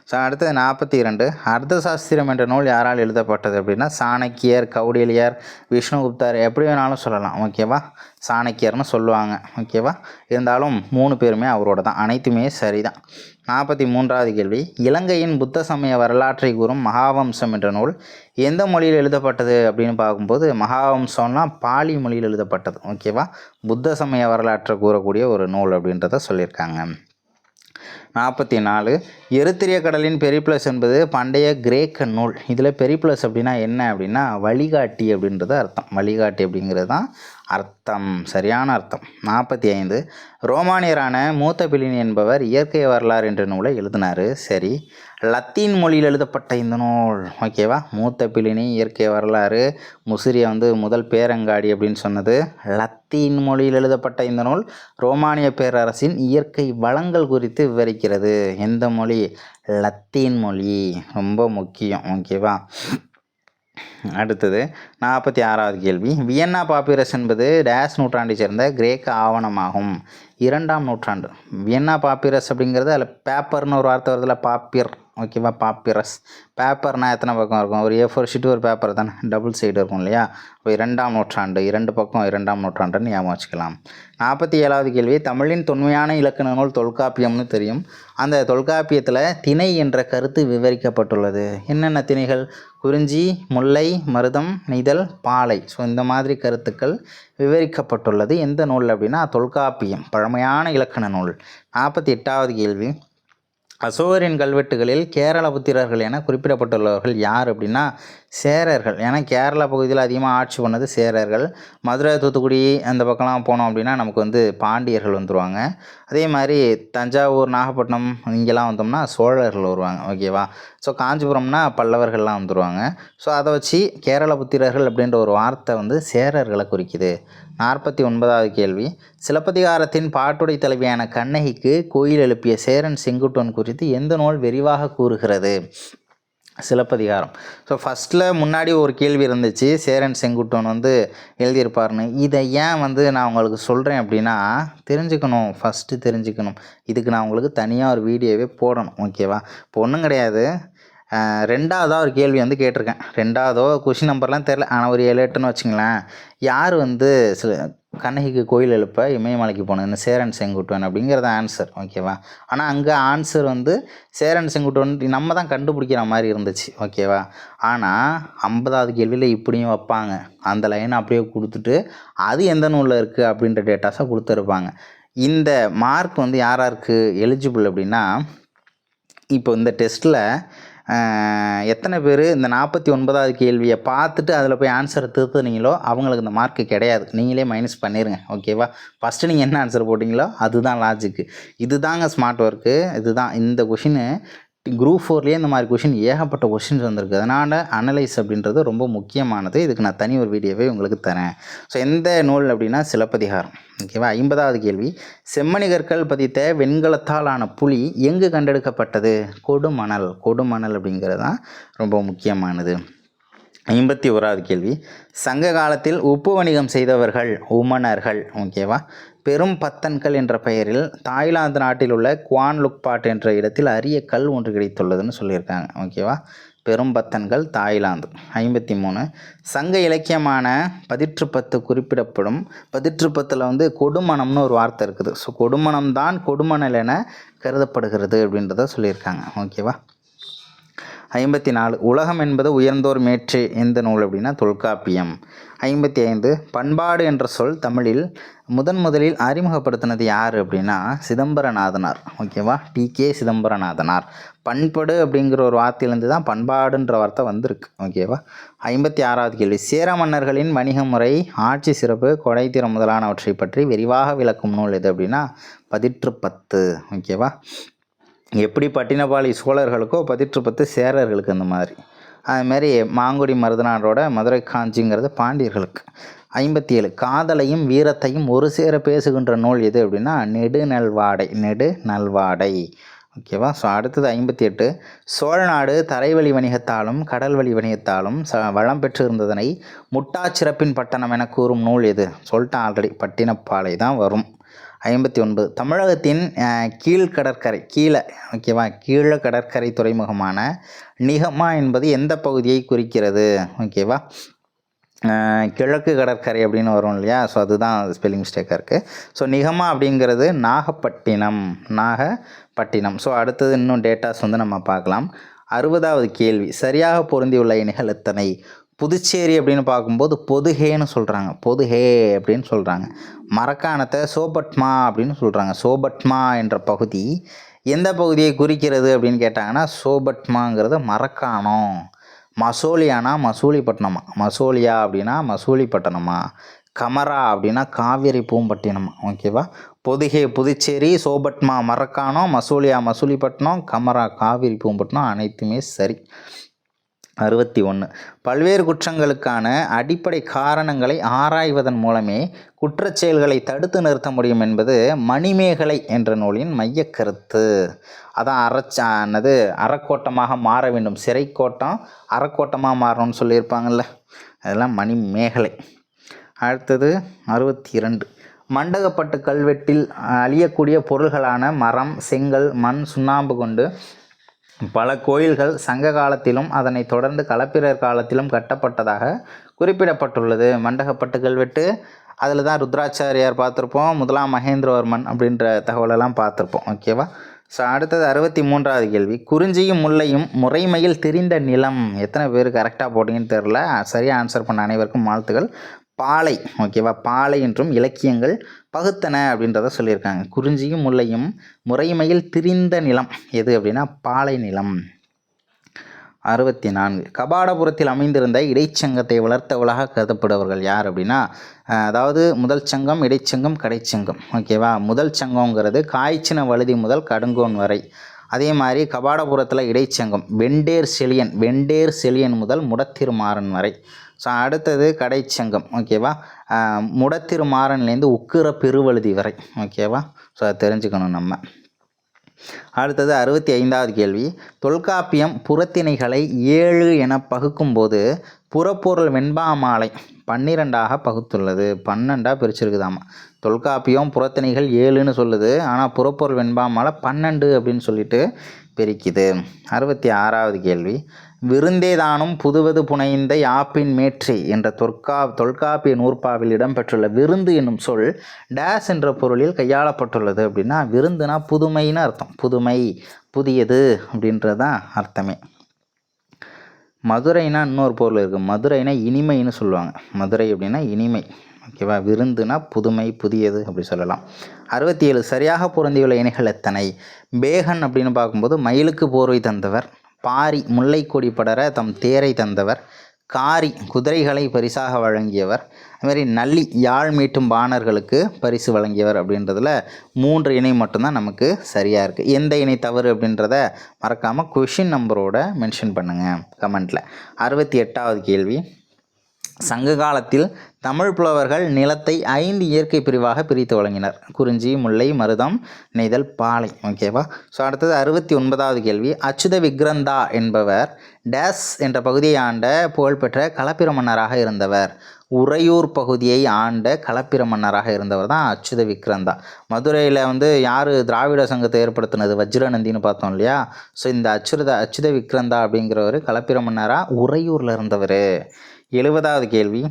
ஸோ அடுத்தது 42, அர்த்த சாஸ்திரம் என்ற நூல் யாரால் எழுதப்பட்டது அப்படின்னா சாணக்கியர், கௌடில்யர், விஷ்ணுகுப்தர், எப்படி வேணாலும் சொல்லலாம், ஓகேவா? சாணக்கியர்னு சொல்லுவாங்க, ஓகேவா? இருந்தாலும் 3 பேருமே அவரோட தான், அனைத்துமே சரிதான். 43வது கேள்வி, இலங்கையின் புத்த சமய வரலாற்றை கூறும் மகாவம்சம் என்ற நூல் எந்த மொழியில் எழுதப்பட்டது அப்படின்னு பார்க்கும்போது மகாவம்சம்னா பாலி மொழியில் எழுதப்பட்டது, ஓகேவா? புத்த சமய வரலாற்றை கூறக்கூடிய ஒரு நூல் அப்படின்றத சொல்லியிருக்காங்க. 44, எரித்திரிய கடலின் பெரிப்ளஸ் என்பது பண்டைய கிரேக்க நூல். இதில் பெரிப்ளஸ் அப்படின்னா என்ன அப்படின்னா வழிகாட்டி அப்படின்றது அர்த்தம். வழிகாட்டி அப்படிங்கிறது தான் அர்த்தம், சரியான அர்த்தம். 45, ரோமானியரான மூத்த பிலினி என்பவர் இயற்கை வரலாறு என்ற நூலை எழுதினார். சரி, லத்தீன் மொழியில் எழுதப்பட்ட இந்த நூல், ஓகேவா? மூத்த பிலினி இயற்கை வரலாறு, முசிறியை முதல் பேரங்காடி அப்படின்னு சொன்னது லத்தீன் மொழியில் எழுதப்பட்ட இந்த நூல் ரோமானிய பேரரசின் இயற்கை வளங்கள் குறித்து விவரிக்கிறது. எந்த மொழி? லத்தீன் மொழி, ரொம்ப முக்கியம், ஓகேவா? அடுத்தது 46வது கேள்வி, வியன்னா பாப்பிரஸ் என்பது டேஸ் நூற்றாண்டை சேர்ந்த கிரேக்க ஆவணமாகும். 2ஆம் நூற்றாண்டு. வியன்னா பாப்பிரஸ் அப்படிங்கிறது அதில் பேப்பர்னு ஒரு வார்த்தை வருதுல, பாப்பிர், ஓகேவா? பாப்பிரஸ். பேப்பர்னால் எத்தனை பக்கம் இருக்கும்? ஒரு A4 ஷீட்டு ஒரு பேப்பர் தானே, டபுள் சைடு இருக்கும் இல்லையா? இப்போ 2ஆம் நூற்றாண்டு, 2 பக்கம் 2ஆம் நூற்றாண்டுன்னு ஞாபகம் வச்சுக்கலாம். 47வது கேள்வி, தமிழின் தொன்மையான இலக்கண நூல் தொல்காப்பியம்னு தெரியும். அந்த தொல்காப்பியத்தில் திணை என்ற கருத்து விவரிக்கப்பட்டுள்ளது. என்னென்ன திணைகள்? குறிஞ்சி, முல்லை, மருதம், நெய்தல், பாலை. ஸோ இந்த மாதிரி கருத்துக்கள் விவரிக்கப்பட்டுள்ளது எந்த நூல் அப்படின்னா தொல்காப்பியம், பழமையான இலக்கண நூல். 48வது கேள்வி, அசோகரின் கல்வெட்டுகளில் கேரள புத்திரர்கள் என குறிப்பிடப்பட்டுள்ளவர்கள் யார் அப்படின்னா சேரர்கள். ஏன்னா கேரளா பகுதியில் அதிகமாக ஆட்சி பண்ணது சேரர்கள். மதுரை, தூத்துக்குடி அந்த பக்கம்லாம் போனோம் அப்படின்னா நமக்கு பாண்டியர்கள் வந்துடுவாங்க. அதே மாதிரி தஞ்சாவூர், நாகப்பட்டினம் இங்கெல்லாம் வந்தோம்னா சோழர்கள் வருவாங்க, ஓகேவா? ஸோ காஞ்சிபுரம்னா பல்லவர்கள்லாம் வந்துடுவாங்க. ஸோ அதை வச்சு கேரள புத்திரர்கள் அப்படின்ற ஒரு வார்த்தை சேரர்களை குறிக்குது. 49வது கேள்வி, சிலப்பதிகாரத்தின் பாட்டுடை தலைவியான கண்ணகிக்கு கோயில் எழுப்பிய சேரன் செங்குட்டுவன் குறித்து எந்த நூல் விரிவாக கூறுகிறது? சிலப்பதிகாரம். ஸோ ஃபஸ்ட்டில் முன்னாடி ஒரு கேள்வி இருந்துச்சு, சேரன் செங்குட்டுவன் எழுதியிருப்பார்னு. இதை ஏன் நான் உங்களுக்கு சொல்கிறேன் அப்படின்னா தெரிஞ்சுக்கணும், ஃபஸ்ட்டு தெரிஞ்சுக்கணும். இதுக்கு நான் உங்களுக்கு தனியாக ஒரு வீடியோவே போடணும், ஓகேவா? இப்போ ஒன்றும் கிடையாது, 2வதாக ஒரு கேள்வி கேட்டிருக்கேன். 2வதோ கொஷின் நம்பர்லாம் தெரில, ஆனால் ஒரு 7, 8ன்னு வச்சுங்களேன். யார் சில கண்ணகிக்கு கோயில் எழுப்ப இமயமலைக்கு போனதுன்னு? சேரன் செங்குட்டுவன் அப்படிங்கிறது ஆன்சர், ஓகேவா? ஆனால் அங்கே ஆன்சர் சேரன் செங்குட்டுவன் நம்ம தான் கண்டுபிடிக்கிற மாதிரி இருந்துச்சு, ஓகேவா? ஆனால் 50வது கேள்வியில் இப்படியும் வைப்பாங்க, அந்த லைனை அப்படியே கொடுத்துட்டு அது எந்த நூலில் இருக்குது அப்படின்ற டேட்டாஸாக கொடுத்துருப்பாங்க. இந்த மார்க் யாராருக்கு எலிஜிபிள் அப்படின்னா, இப்போ இந்த டெஸ்ட்டில் எத்தனை பேர் இந்த 49வது கேள்வியை பார்த்துட்டு அதில் போய் ஆன்சரை திருத்துனீங்களோ அவங்களுக்கு இந்த மார்க்கு கிடையாது, நீங்களே மைனஸ் பண்ணிடுங்க, ஓகேவா? ஃபஸ்ட்டு நீங்கள் என்ன ஆன்சர் போட்டிங்களோ அதுதான் லாஜிக்கு. இதுதாங்க ஸ்மார்ட் ஒர்க்கு. இதுதான் இந்த கொஷின் குரூப் 4லேயே இந்த மாதிரி கொஷின் ஏகப்பட்ட கொஷின்ஸ் வந்திருக்கு. அதனால் அனலைஸ் அப்படின்றது ரொம்ப முக்கியமானது. இதுக்கு நான் தனி ஒரு வீடியோவே உங்களுக்கு தரேன். ஸோ எந்த நூல் அப்படின்னா சிலப்பதிகாரம், ஓகேவா? 50வது கேள்வி, செம்மணி கற்கள் பதித்த வெண்கலத்தால் ஆன புலி எங்கு கண்டெடுக்கப்பட்டது? கொடுமணல். கொடுமணல் அப்படிங்கிறது தான் ரொம்ப முக்கியமானது. 51வது கேள்வி, சங்க காலத்தில் உப்பு வணிகம் செய்தவர்கள் உமணர்கள், ஓகேவா? பெரும் பத்தன்கள் என்ற பெயரில் தாய்லாந்து நாட்டில் உள்ள குவான் லுக்பாட் என்ற இடத்தில் அரிய கல் ஒன்று கிடைத்துள்ளதுன்னு சொல்லியிருக்காங்க, ஓகேவா? பெரும் பத்தன்கள் தாய்லாந்து. 53, சங்க இலக்கியமான பதிற்றுப்பத்து குறிப்பிடப்படும் பதிற்றுப்பத்தில் கொடுமணம்னு ஒரு வார்த்தை இருக்குது. ஸோ கொடுமணம் தான் கொடுமணல் என கருதப்படுகிறது அப்படின்றத சொல்லியிருக்காங்க, ஓகேவா? 54 உலகம் என்பது உயர்ந்தோர் மேற்றே எந்த நூல் அப்படின்னா தொல்காப்பியம். 55 பண்பாடு என்ற சொல் தமிழில் முதலில் அறிமுகப்படுத்தினது யார் அப்படின்னா சிதம்பரநாதனார். ஓகேவா, டி.கே. சிதம்பரநாதனார். பண்படு அப்படிங்கிற ஒரு வார்த்தையிலேருந்து தான் பண்பாடுன்ற வார்த்தை வந்திருக்கு. ஓகேவா. 56வது கேள்வி சேர மன்னர்களின் வணிக முறை, ஆட்சி சிறப்பு, கொடைத்திறம் முதலானவற்றை பற்றி விரிவாக விளக்கும் நூல் எது அப்படின்னா பதிற்றுப்பத்து. ஓகேவா. எப்படி பட்டினப்பாளி சோழர்களுக்கோ பதிற்றுப்பத்து சேரர்களுக்கு அந்த மாதிரி. அதுமாரி மாங்குடி மருதனாரோட மதுரை காஞ்சிங்கிறது பாண்டியர்களுக்கு. 57 காதலையும் வீரத்தையும் ஒரு சேர பேசுகின்ற நூல் எது அப்படின்னா நெடுநல்வாடை. ஓகேவா. ஸோ அடுத்தது 58 சோழநாடு தரைவழி வணிகத்தாலும் கடல்வழி வணிகத்தாலும் வளம் பெற்று இருந்ததனை முட்டாச்சிறப்பின் பட்டணம் என கூறும் நூல் எது? சொல்லிட்டேன் ஆல்ரெடி, பட்டினப்பாலை தான் வரும். 59 தமிழகத்தின் கீழ கடற்கரை துறைமுகமான நிகமா என்பது எந்த பகுதியை குறிக்கிறது? ஓகேவா. கிழக்கு கடற்கரை அப்படின்னு வரும் இல்லையா, ஸோ அதுதான் ஸ்பெல்லிங் மிஸ்டேக்காக இருக்குது. ஸோ நிகமா அப்படிங்கிறது நாகப்பட்டினம். ஸோ அடுத்தது இன்னும் டேட்டாஸ் நம்ம பார்க்கலாம். 60வது கேள்வி சரியாக பொருந்தியுள்ள இணைகள் எத்தனை? புதுச்சேரி அப்படின்னு பார்க்கும்போது பொதுகேன்னு சொல்கிறாங்க. மரக்காணத்தை சோபட்மா அப்படின்னு சொல்கிறாங்க. சோபட்மா என்ற பகுதி எந்த பகுதியை குறிக்கிறது அப்படின்னு கேட்டாங்கன்னா சோபட்மாங்கிறது மரக்காணம். மசோலியானா மசோலியா அப்படின்னா மசூலிப்பட்டினமா, கமரா அப்படின்னா காவேரி பூம்பட்டினமா. ஓகேவா. பொதுகே Puducherry, Sopatma Marakkanam, Masolia Masulipatnam, camera Kaveri Poompattinam அனைத்துமே சரி. 61 பல்வேறு குற்றங்களுக்கான அடிப்படை காரணங்களை ஆராய்வதன் மூலமே குற்றச்செயல்களை தடுத்து நிறுத்த முடியும் என்பது மணிமேகலை என்ற நூலின் மையக்கருத்து. அதான் அறக்கோட்டமாக மாற வேண்டும், சிறைக்கோட்டம் அறக்கோட்டமாக மாறணும்னு சொல்லியிருப்பாங்கள்ல, அதெல்லாம் மணிமேகலை. அடுத்தது 62 மண்டகப்பட்டு கல்வெட்டில் அழியக்கூடிய பொருள்களான மரம், செங்கல், மண், சுண்ணாம்பு கொண்டு பல கோயில்கள் சங்க காலத்திலும் அதனை தொடர்ந்து களப்பிரர் காலத்திலும் கட்டப்பட்டதாக குறிப்பிடப்பட்டுள்ளது. மண்டகப்பட்டு கல்வெட்டு, அதில் தான் ருத்ராச்சாரியார் பார்த்துருப்போம், முதலாம் மகேந்திரவர்மன் அப்படின்ற தகவலெல்லாம் பார்த்துருப்போம். ஓகேவா. ஸோ அடுத்தது 63வது கேள்வி குறிஞ்சியும் முல்லையும் முறைமையில் திரிந்த நிலம். எத்தனை பேர் கரெக்டாக போட்டிங்கன்னு தெரில, சரியாக ஆன்சர் பண்ண அனைவருக்கும் வாழ்த்துக்கள். பாலை. ஓகேவா. பாலை என்றும் இலக்கியங்கள் பகுத்தன அப்படின்றத சொல்லியிருக்காங்க. குறிஞ்சியும் முல்லையும் முறைமையில் திரிந்த நிலம் எது அப்படின்னா பாலை நிலம். 64 கபாடபுரத்தில் அமைந்திருந்த இடைச்சங்கத்தை வளர்த்தவளாக கருதப்படுபவர்கள் யார் அப்படின்னா அதாவது முதல் சங்கம், இடைச்சங்கம், கடைச்சங்கம். ஓகேவா. முதல் சங்கங்கிறது காய்ச்சின வழுதி முதல் கடுங்கோன் வரை. அதே மாதிரி கபாடபுரத்தில் இடைச்சங்கம் வெண்டேர் செழியன் முதல் முடத்திருமாறன் வரை. ஸோ அடுத்தது கடைச்சங்கம். ஓகேவா. முடத்திருமாறன்லேருந்து உக்கிர பெருவழுதி வரை. ஓகேவா. ஸோ அதை தெரிஞ்சுக்கணும் நம்ம. அடுத்தது 65வது கேள்வி தொல்காப்பியம் புறத்திணைகளை 7 என பகுக்கும்போது புறப்பொருள் வெண்பாமாலை 12ஆக பகுத்துள்ளது. 12ஆக பிரிச்சிருக்குதாமா. தொல்காப்பியம் புறத்திணைகள் 7ன்னு சொல்லுது, ஆனால் புறப்பொருள் வெண்பாமாலை 12 அப்படின்னு சொல்லிட்டு பிரிக்குது. 66வது கேள்வி விருந்தேதானும் புதுவது புனைந்த யாப்பின் மேற்றி என்ற தொல்காப்பிய நூற்பாவில் இடம்பெற்றுள்ள விருந்து என்னும் சொல் டேஸ் என்ற பொருளில் கையாளப்பட்டுள்ளது அப்படின்னா விருந்துனா புதுமைன்னு அர்த்தம். புதுமை, புதியது அப்படின்றதான் அர்த்தமே. மதுரைனா இன்னொரு பொருள் இருக்குது. மதுரைனா இனிமைன்னு சொல்லுவாங்க. மதுரை அப்படின்னா இனிமை. ஓகேவா. விருந்துனா புதுமை, புதியது அப்படி சொல்லலாம். 67 சரியாக பொருந்தியுள்ள இணைகள் எத்தனை? பேகன் அப்படின்னு பார்க்கும்போது மயிலுக்கு போர்வை தந்தவர், பாரி முல்லை கொடி படர தம் தேரை தந்தவர், காரி குதிரைகளை பரிசாக வழங்கியவர், அதுமாதிரி நல்லி யாழ் மீட்டும் பாணர்களுக்கு பரிசு வழங்கியவர். அப்படின்றதுல 3 இணை மட்டும்தான் நமக்கு சரியாக இருக்குது. எந்த இணை தவறு அப்படின்றத மறக்காமல் கொஷின் நம்பரோட மென்ஷன் பண்ணுங்கள் கமெண்ட்டில். 68வது கேள்வி சங்க காலத்தில் தமிழ் புலவர்கள் நிலத்தை 5 இயற்கை பிரிவாக பிரித்து வழங்கினர். குறிஞ்சி, முல்லை, மருதம், நெய்தல், பாலை. ஓகேவா. ஸோ அடுத்தது 69வது கேள்வி அச்சுத விக்ரந்தா என்பவர் டேஸ் என்ற பகுதியை ஆண்ட புகழ்பெற்ற களப்பிர மன்னராக இருந்தவர். உறையூர் பகுதியை ஆண்ட களப்பிர மன்னராக இருந்தவர் தான் அச்சுத விக்ரந்தா. மதுரையில் யார் திராவிட சங்கத்தை ஏற்படுத்தினது? வஜ்ரநந்தின்னு பார்த்தோம் இல்லையா. ஸோ இந்த அச்சுத விக்ரந்தா அப்படிங்கிறவர் களப்பிர மன்னராக உறையூரில் இருந்தவர். 70வது கேள்வி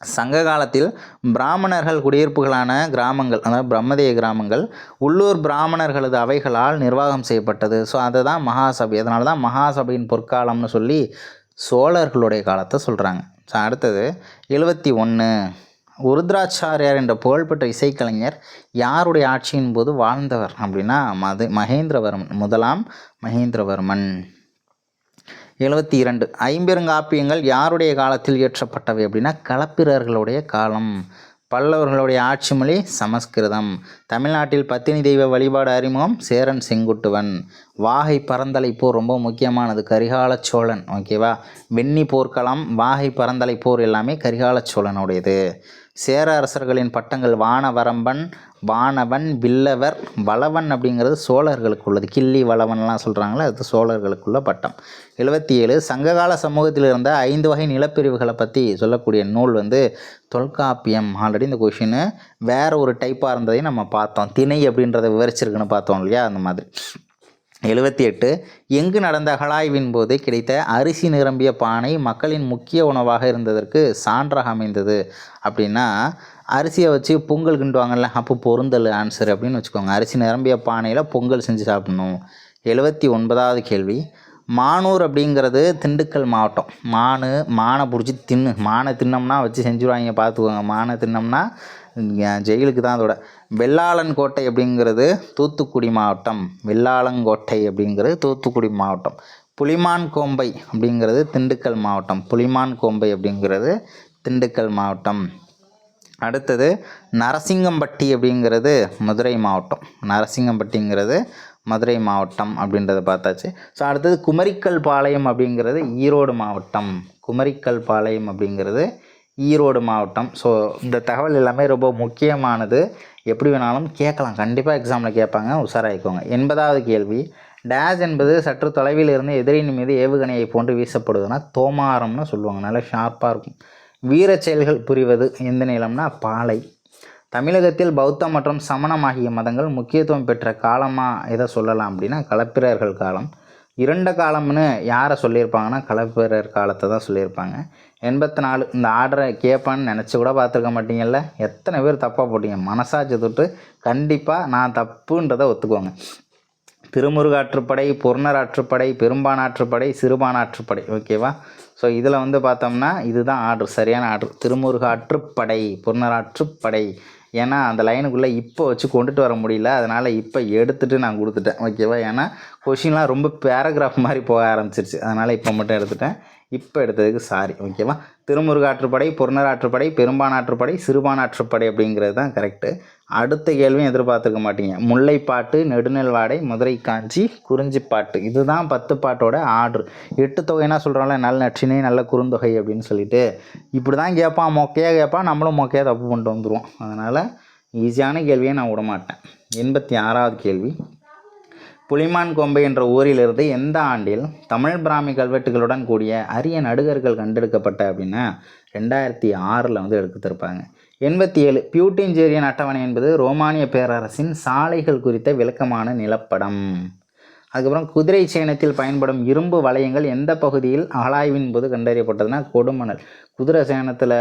சங்க காலத்தில் பிராமணர்கள் குடியிருப்புகளான கிராமங்கள், அதாவது பிரம்மதேய கிராமங்கள் உள்ளூர் பிராமணர்களது அவைகளால் நிர்வாகம் செய்யப்பட்டது. ஸோ அதை தான் மகாசபை. அதனால தான் மகாசபையின் பொற்காலம்னு சொல்லி சோழர்களுடைய காலத்தை சொல்கிறாங்க. ஸோ அடுத்தது 71, உருத்ராச்சாரியார் என்ற புகழ்பெற்ற இசைக்கலைஞர் யாருடைய ஆட்சியின் போது வாழ்ந்தவர் அப்படின்னா மகேந்திரவர்மன், முதலாம் மகேந்திரவர்மன். 72, ஐம்பெருங்காப்பியங்கள் யாருடைய காலத்தில் இயற்றப்பட்டவை அப்படின்னா களப்பிரர்களுடைய காலம். பல்லவர்களுடைய ஆட்சி மொழி சமஸ்கிருதம். தமிழ்நாட்டில் பத்தினி தெய்வ வழிபாடு அறிமுகம் சேரன் செங்குட்டுவன். வாகை பரந்தலை போர் ரொம்ப முக்கியமானது, கரிகால சோழன். ஓகேவா, வெண்ணி போர்க்களம், வாகை பரந்தலை போர் எல்லாமே கரிகால சோழனுடையது. சேர அரசர்களின் பட்டங்கள் வானவரம்பன், வானவன், வில்லவர், வளவன் அப்படிங்கிறது சோழர்களுக்கு உள்ளது. கிள்ளி வளவன்லாம் சொல்கிறாங்களே அது சோழர்களுக்குள்ள பட்டம். 77, சங்ககால சமூகத்தில் இருந்த 5 வகை நிலப்பிரிவுகளை பற்றி சொல்லக்கூடிய நூல் தொல்காப்பியம். ஆல்ரெடி இந்த கொஷின் வேறு ஒரு டைப்பாக இருந்ததையும் நம்ம பார்த்தோம். திணை அப்படின்றத விவரிச்சிருக்குன்னு பார்த்தோம் இல்லையா, அந்த மாதிரி. 78, எங்கு நடந்த அகழாய்வின் போது கிடைத்த அரிசி நிரம்பிய பானை மக்களின் முக்கிய உணவாக இருந்ததற்கு சான்றாக அமைந்தது அப்படின்னா அரிசியை வச்சு பொங்கல் கிண்டுவாங்கல்ல, அப்போ பொருந்தல் ஆன்சர் அப்படின்னு வச்சுக்கோங்க. அரிசி நிரம்பிய பானையில் பொங்கல் செஞ்சு சாப்பிடணும். 79வது கேள்வி, மானூர் அப்படிங்கிறது திண்டுக்கல் மாவட்டம். மானை பிடிச்சி மானை தின்னோம்னா வச்சு செஞ்சுருவாங்க, பார்த்துக்கோங்க. மானை தின்னோம்னா ஜெயிலுக்கு தான். அதோட வெள்ளாளங்கோட்டை அப்படிங்கிறது தூத்துக்குடி மாவட்டம். வெள்ளாளங்கோட்டை அப்படிங்கிறது தூத்துக்குடி மாவட்டம். புலிமான் கோம்பை அப்படிங்கிறது திண்டுக்கல் மாவட்டம். புலிமான் கோம்பை அப்படிங்கிறது திண்டுக்கல் மாவட்டம். அடுத்தது நரசிங்கம்பட்டி அப்படிங்கிறது மதுரை மாவட்டம். நரசிங்கம்பட்டிங்கிறது மதுரை மாவட்டம் அப்படின்றத பார்த்தாச்சு. ஸோ அடுத்தது குமரிக்கல் பாளையம் அப்படிங்கிறது ஈரோடு மாவட்டம். குமரிக்கல் பாளையம் அப்படிங்கிறது ஈரோடு மாவட்டம். ஸோ இந்த தகவல் எல்லாமே ரொம்ப முக்கியமானது, எப்படி வேணாலும் கேட்கலாம், கண்டிப்பாக எக்ஸாமில் கேட்பாங்க, உஷாராயிக்கோங்க. 80வது கேள்வி, டேஷ் என்பது சற்று தொலைவில் இருந்து எதிரின் மீது ஏவுகணையை போன்று வீசப்படுவதுன்னா தோமாரம்னு சொல்லுவாங்க. நல்லா ஷார்ப்பாக இருக்கும். வீர செயல்கள் புரிவது எந்த நிலம்னா பாலை. தமிழகத்தில் பௌத்தம் மற்றும் சமணம் ஆகிய மதங்கள் முக்கியத்துவம் பெற்ற காலமாக எதை சொல்லலாம் அப்படின்னா களப்பிரர்கள் காலம். இரண்ட காலம்னு யாரை சொல்லியிருப்பாங்கன்னா களப்பிரர் காலத்தை தான் சொல்லியிருப்பாங்க. 84, இந்த ஆர்டரை கேட்பான்னு நினச்சி கூட பார்த்துருக்க மாட்டீங்கல்ல, எத்தனை பேர் தப்பாக போட்டீங்க. மனசாட்சி தொட்டு கண்டிப்பாக நான் தப்புன்றதை ஒத்துக்குவாங்க. திருமுருகாற்றுப்படை, பொருணராற்றுப்படை, பெரும்பானாற்றுப்படை, சிறுபானாற்றுப்படை. ஓகேவா, ஸோ இதில் பார்த்தோம்னா இதுதான் ஆர்டர், சரியான ஆர்டர். திருமுருகாற்றுப்படை, பொருணராற்றுப்படை. ஏன்னா அந்த லைனுக்குள்ளே இப்போ வச்சு கொண்டுட்டு வர முடியல, அதனால் இப்போ எடுத்துகிட்டு நான் கொடுத்துட்டேன். ஓகேவா, ஏன்னா கொஷின்லாம் ரொம்ப பேராகிராஃப் மாதிரி போக ஆரம்பிச்சிருச்சு, அதனால் இப்போ மட்டும் எடுத்துட்டேன். இப்போ எடுத்ததுக்கு சாரி. ஓகேவா, திருமுருகாற்றுப்படை, பொருணராற்றுப்படை, பெரும்பானாற்றுப்படை, சிறுபானாற்றுப்படை அப்படிங்கிறது தான் கரெக்டு. அடுத்த கேள்வியும் எதிர்பார்த்துருக்க மாட்டீங்க. முல்லைப்பாட்டு, நெடுநெல்வாடை, மதுரை காஞ்சி, குறிஞ்சிப்பாட்டு. இதுதான் 10 பாட்டோட ஆர்டர். 8 தொகைனா சொல்கிறோம்ல, நல்ல நற்றினை, நல்ல குறுந்தொகை அப்படின்னு சொல்லிட்டு இப்படி தான் கேட்பான், மொக்கையாக கேட்பான், நம்மளும் மொக்கையாக தப்பு பண்ணிட்டு வந்துடுவோம். அதனால் ஈஸியான கேள்வியை நான் விட மாட்டேன். 86வது கேள்வி, புலிமான் கோம்பை என்ற ஊரிலிருந்து எந்த ஆண்டில் தமிழ் பிராமி கல்வெட்டுகளுடன் கூடிய அரிய நடுகர்கள் கண்டெடுக்கப்பட்ட அப்படின்னா 2006 எடுத்துருப்பாங்க. 87, பியூட்டின்ஜேரியன் அட்டவணை என்பது ரோமானிய பேரரசின் சாலைகள் குறித்த விளக்கமான நிலப்படம். அதுக்கப்புறம் குதிரை சேனத்தில் பயன்படும் இரும்பு வளையங்கள் எந்த பகுதியில் அகழாய்வின் போது கண்டறியப்பட்டதுன்னா கொடுமணல். குதிரை சேனத்தில்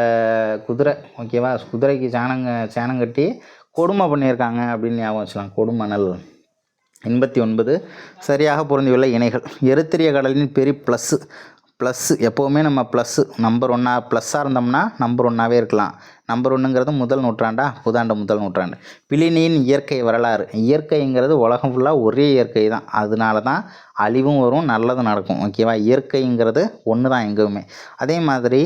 ஓகேவா, குதிரைக்கு சேனம் கட்டி கொடுமை பண்ணியிருக்காங்க அப்படின்னு ஞாபகம் வச்சுக்கலாம், கொடுமணல். 89, சரியாக பொருந்தியுள்ள இணைகள். எரித்திரிய கடலின் பெரிய ப்ளஸ்ஸு எப்போவுமே நம்ம நம்பர் 1 ப்ளஸ்ஸாக இருந்தோம்னா நம்பர் 1ஆகவே இருக்கலாம். நம்பர் 1ங்கிறது முதல் நூற்றாண்டா, முதல் நூற்றாண்டு. பிளினியின் இயற்கை வரலாறு. இயற்கைங்கிறது உலகம் ஃபுல்லாக ஒரே இயற்கை தான், அதனால தான் அழிவும் வரும் நல்லதும் நடக்கும். ஓகேவா, இயற்கைங்கிறது ஒன்று தான் எங்கேயுமே. அதே மாதிரி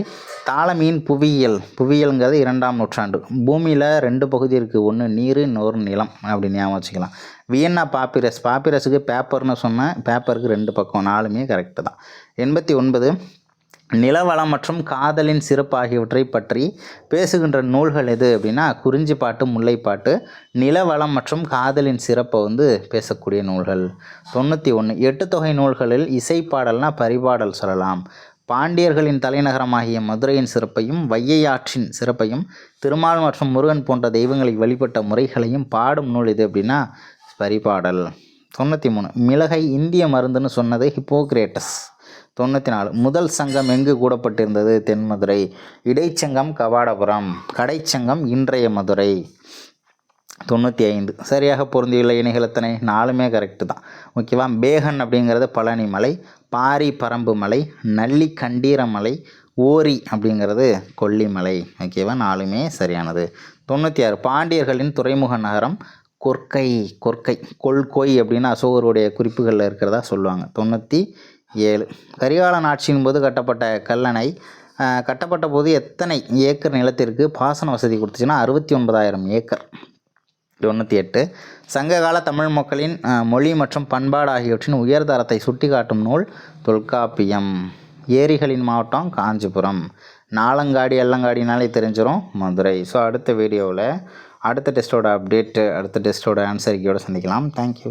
தாலமியின் புவியியல்ங்கிறது 2ஆம் நூற்றாண்டு. பூமியில் 2 பகுதி இருக்குது, ஒன்று நீர், இன்னொரு நிலம் அப்படின்னு ஞாபகம் வச்சுக்கலாம். வியன்னா பாப்பிரஸுக்கு பேப்பர்னு சொன்னேன், பேப்பருக்கு 2 பக்கம், 4மே கரெக்டு தான். 89, நிலவளம் மற்றும் காதலின் சிறப்பு ஆகியவற்றை பற்றி பேசுகின்ற நூல்கள் எது அப்படின்னா குறிஞ்சிப்பாட்டு, முல்லைப்பாட்டு. நிலவளம் மற்றும் காதலின் சிறப்பை பேசக்கூடிய நூல்கள். 91, 8 தொகை நூல்களில் இசைப்பாடல்னா பரிபாடல் சொல்லலாம். பாண்டியர்களின் தலைநகரமாகிய மதுரையின் சிறப்பையும் வையை ஆற்றின் சிறப்பையும் திருமால் மற்றும் முருகன் போன்ற தெய்வங்களை வழிபட்ட முறைகளையும் பாடும் நூல் எது அப்படின்னா பரிபாடல். 93, மிளகை இந்திய மருந்துன்னு சொன்னது ஹிப்போக்ரேட்டஸ். 94. முதல் சங்கம் எங்கு கூடப்பட்டிருந்தது? தென்மதுரை. இடைச்சங்கம் கவாடபுரம். கடைச்சங்கம் இன்றைய மதுரை. 95. சரியாக பொருந்தியுள்ள இணைகள் எத்தனை? 4மே கரெக்டு தான். ஓகேவா. பேகன் அப்படிங்கிறது பழனி மலை, பாரி பரம்பு மலை, நல்லி கண்டீர மலை, ஓரி அப்படிங்கிறது கொல்லிமலை. ஓகேவா. 4மே சரியானது. 96. பாண்டியர்களின் துறைமுக நகரம் கொற்கை. கொள்கொய் அப்படின்னு அசோகருடைய குறிப்புகளில் இருக்கிறதா சொல்லுவாங்க. 97. கரிகாலன் ஆட்சியின் போது கட்டப்பட்ட கல்லணை கட்டப்பட்ட போது எத்தனை ஏக்கர் நிலத்திற்கு பாசன வசதி கொடுத்துச்சுன்னா 69,000 ஏக்கர். 98. சங்ககால தமிழ் மக்களின் மொழி மற்றும் பண்பாடு ஆகியவற்றின் உயர்தரத்தை சுட்டிக்காட்டும் நூல் தொல்காப்பியம். ஏரிகளின் மாவட்டம் காஞ்சிபுரம். நாலங்காடி அல்லங்காடினாலே தெரிஞ்சிடும் மதுரை. ஸோ அடுத்த வீடியோவில் அடுத்த டெஸ்ட்டோட அப்டேட்டு, அடுத்த டெஸ்ட்டோட ஆன்சர் கீயோட சந்திக்கலாம். தேங்க்யூ.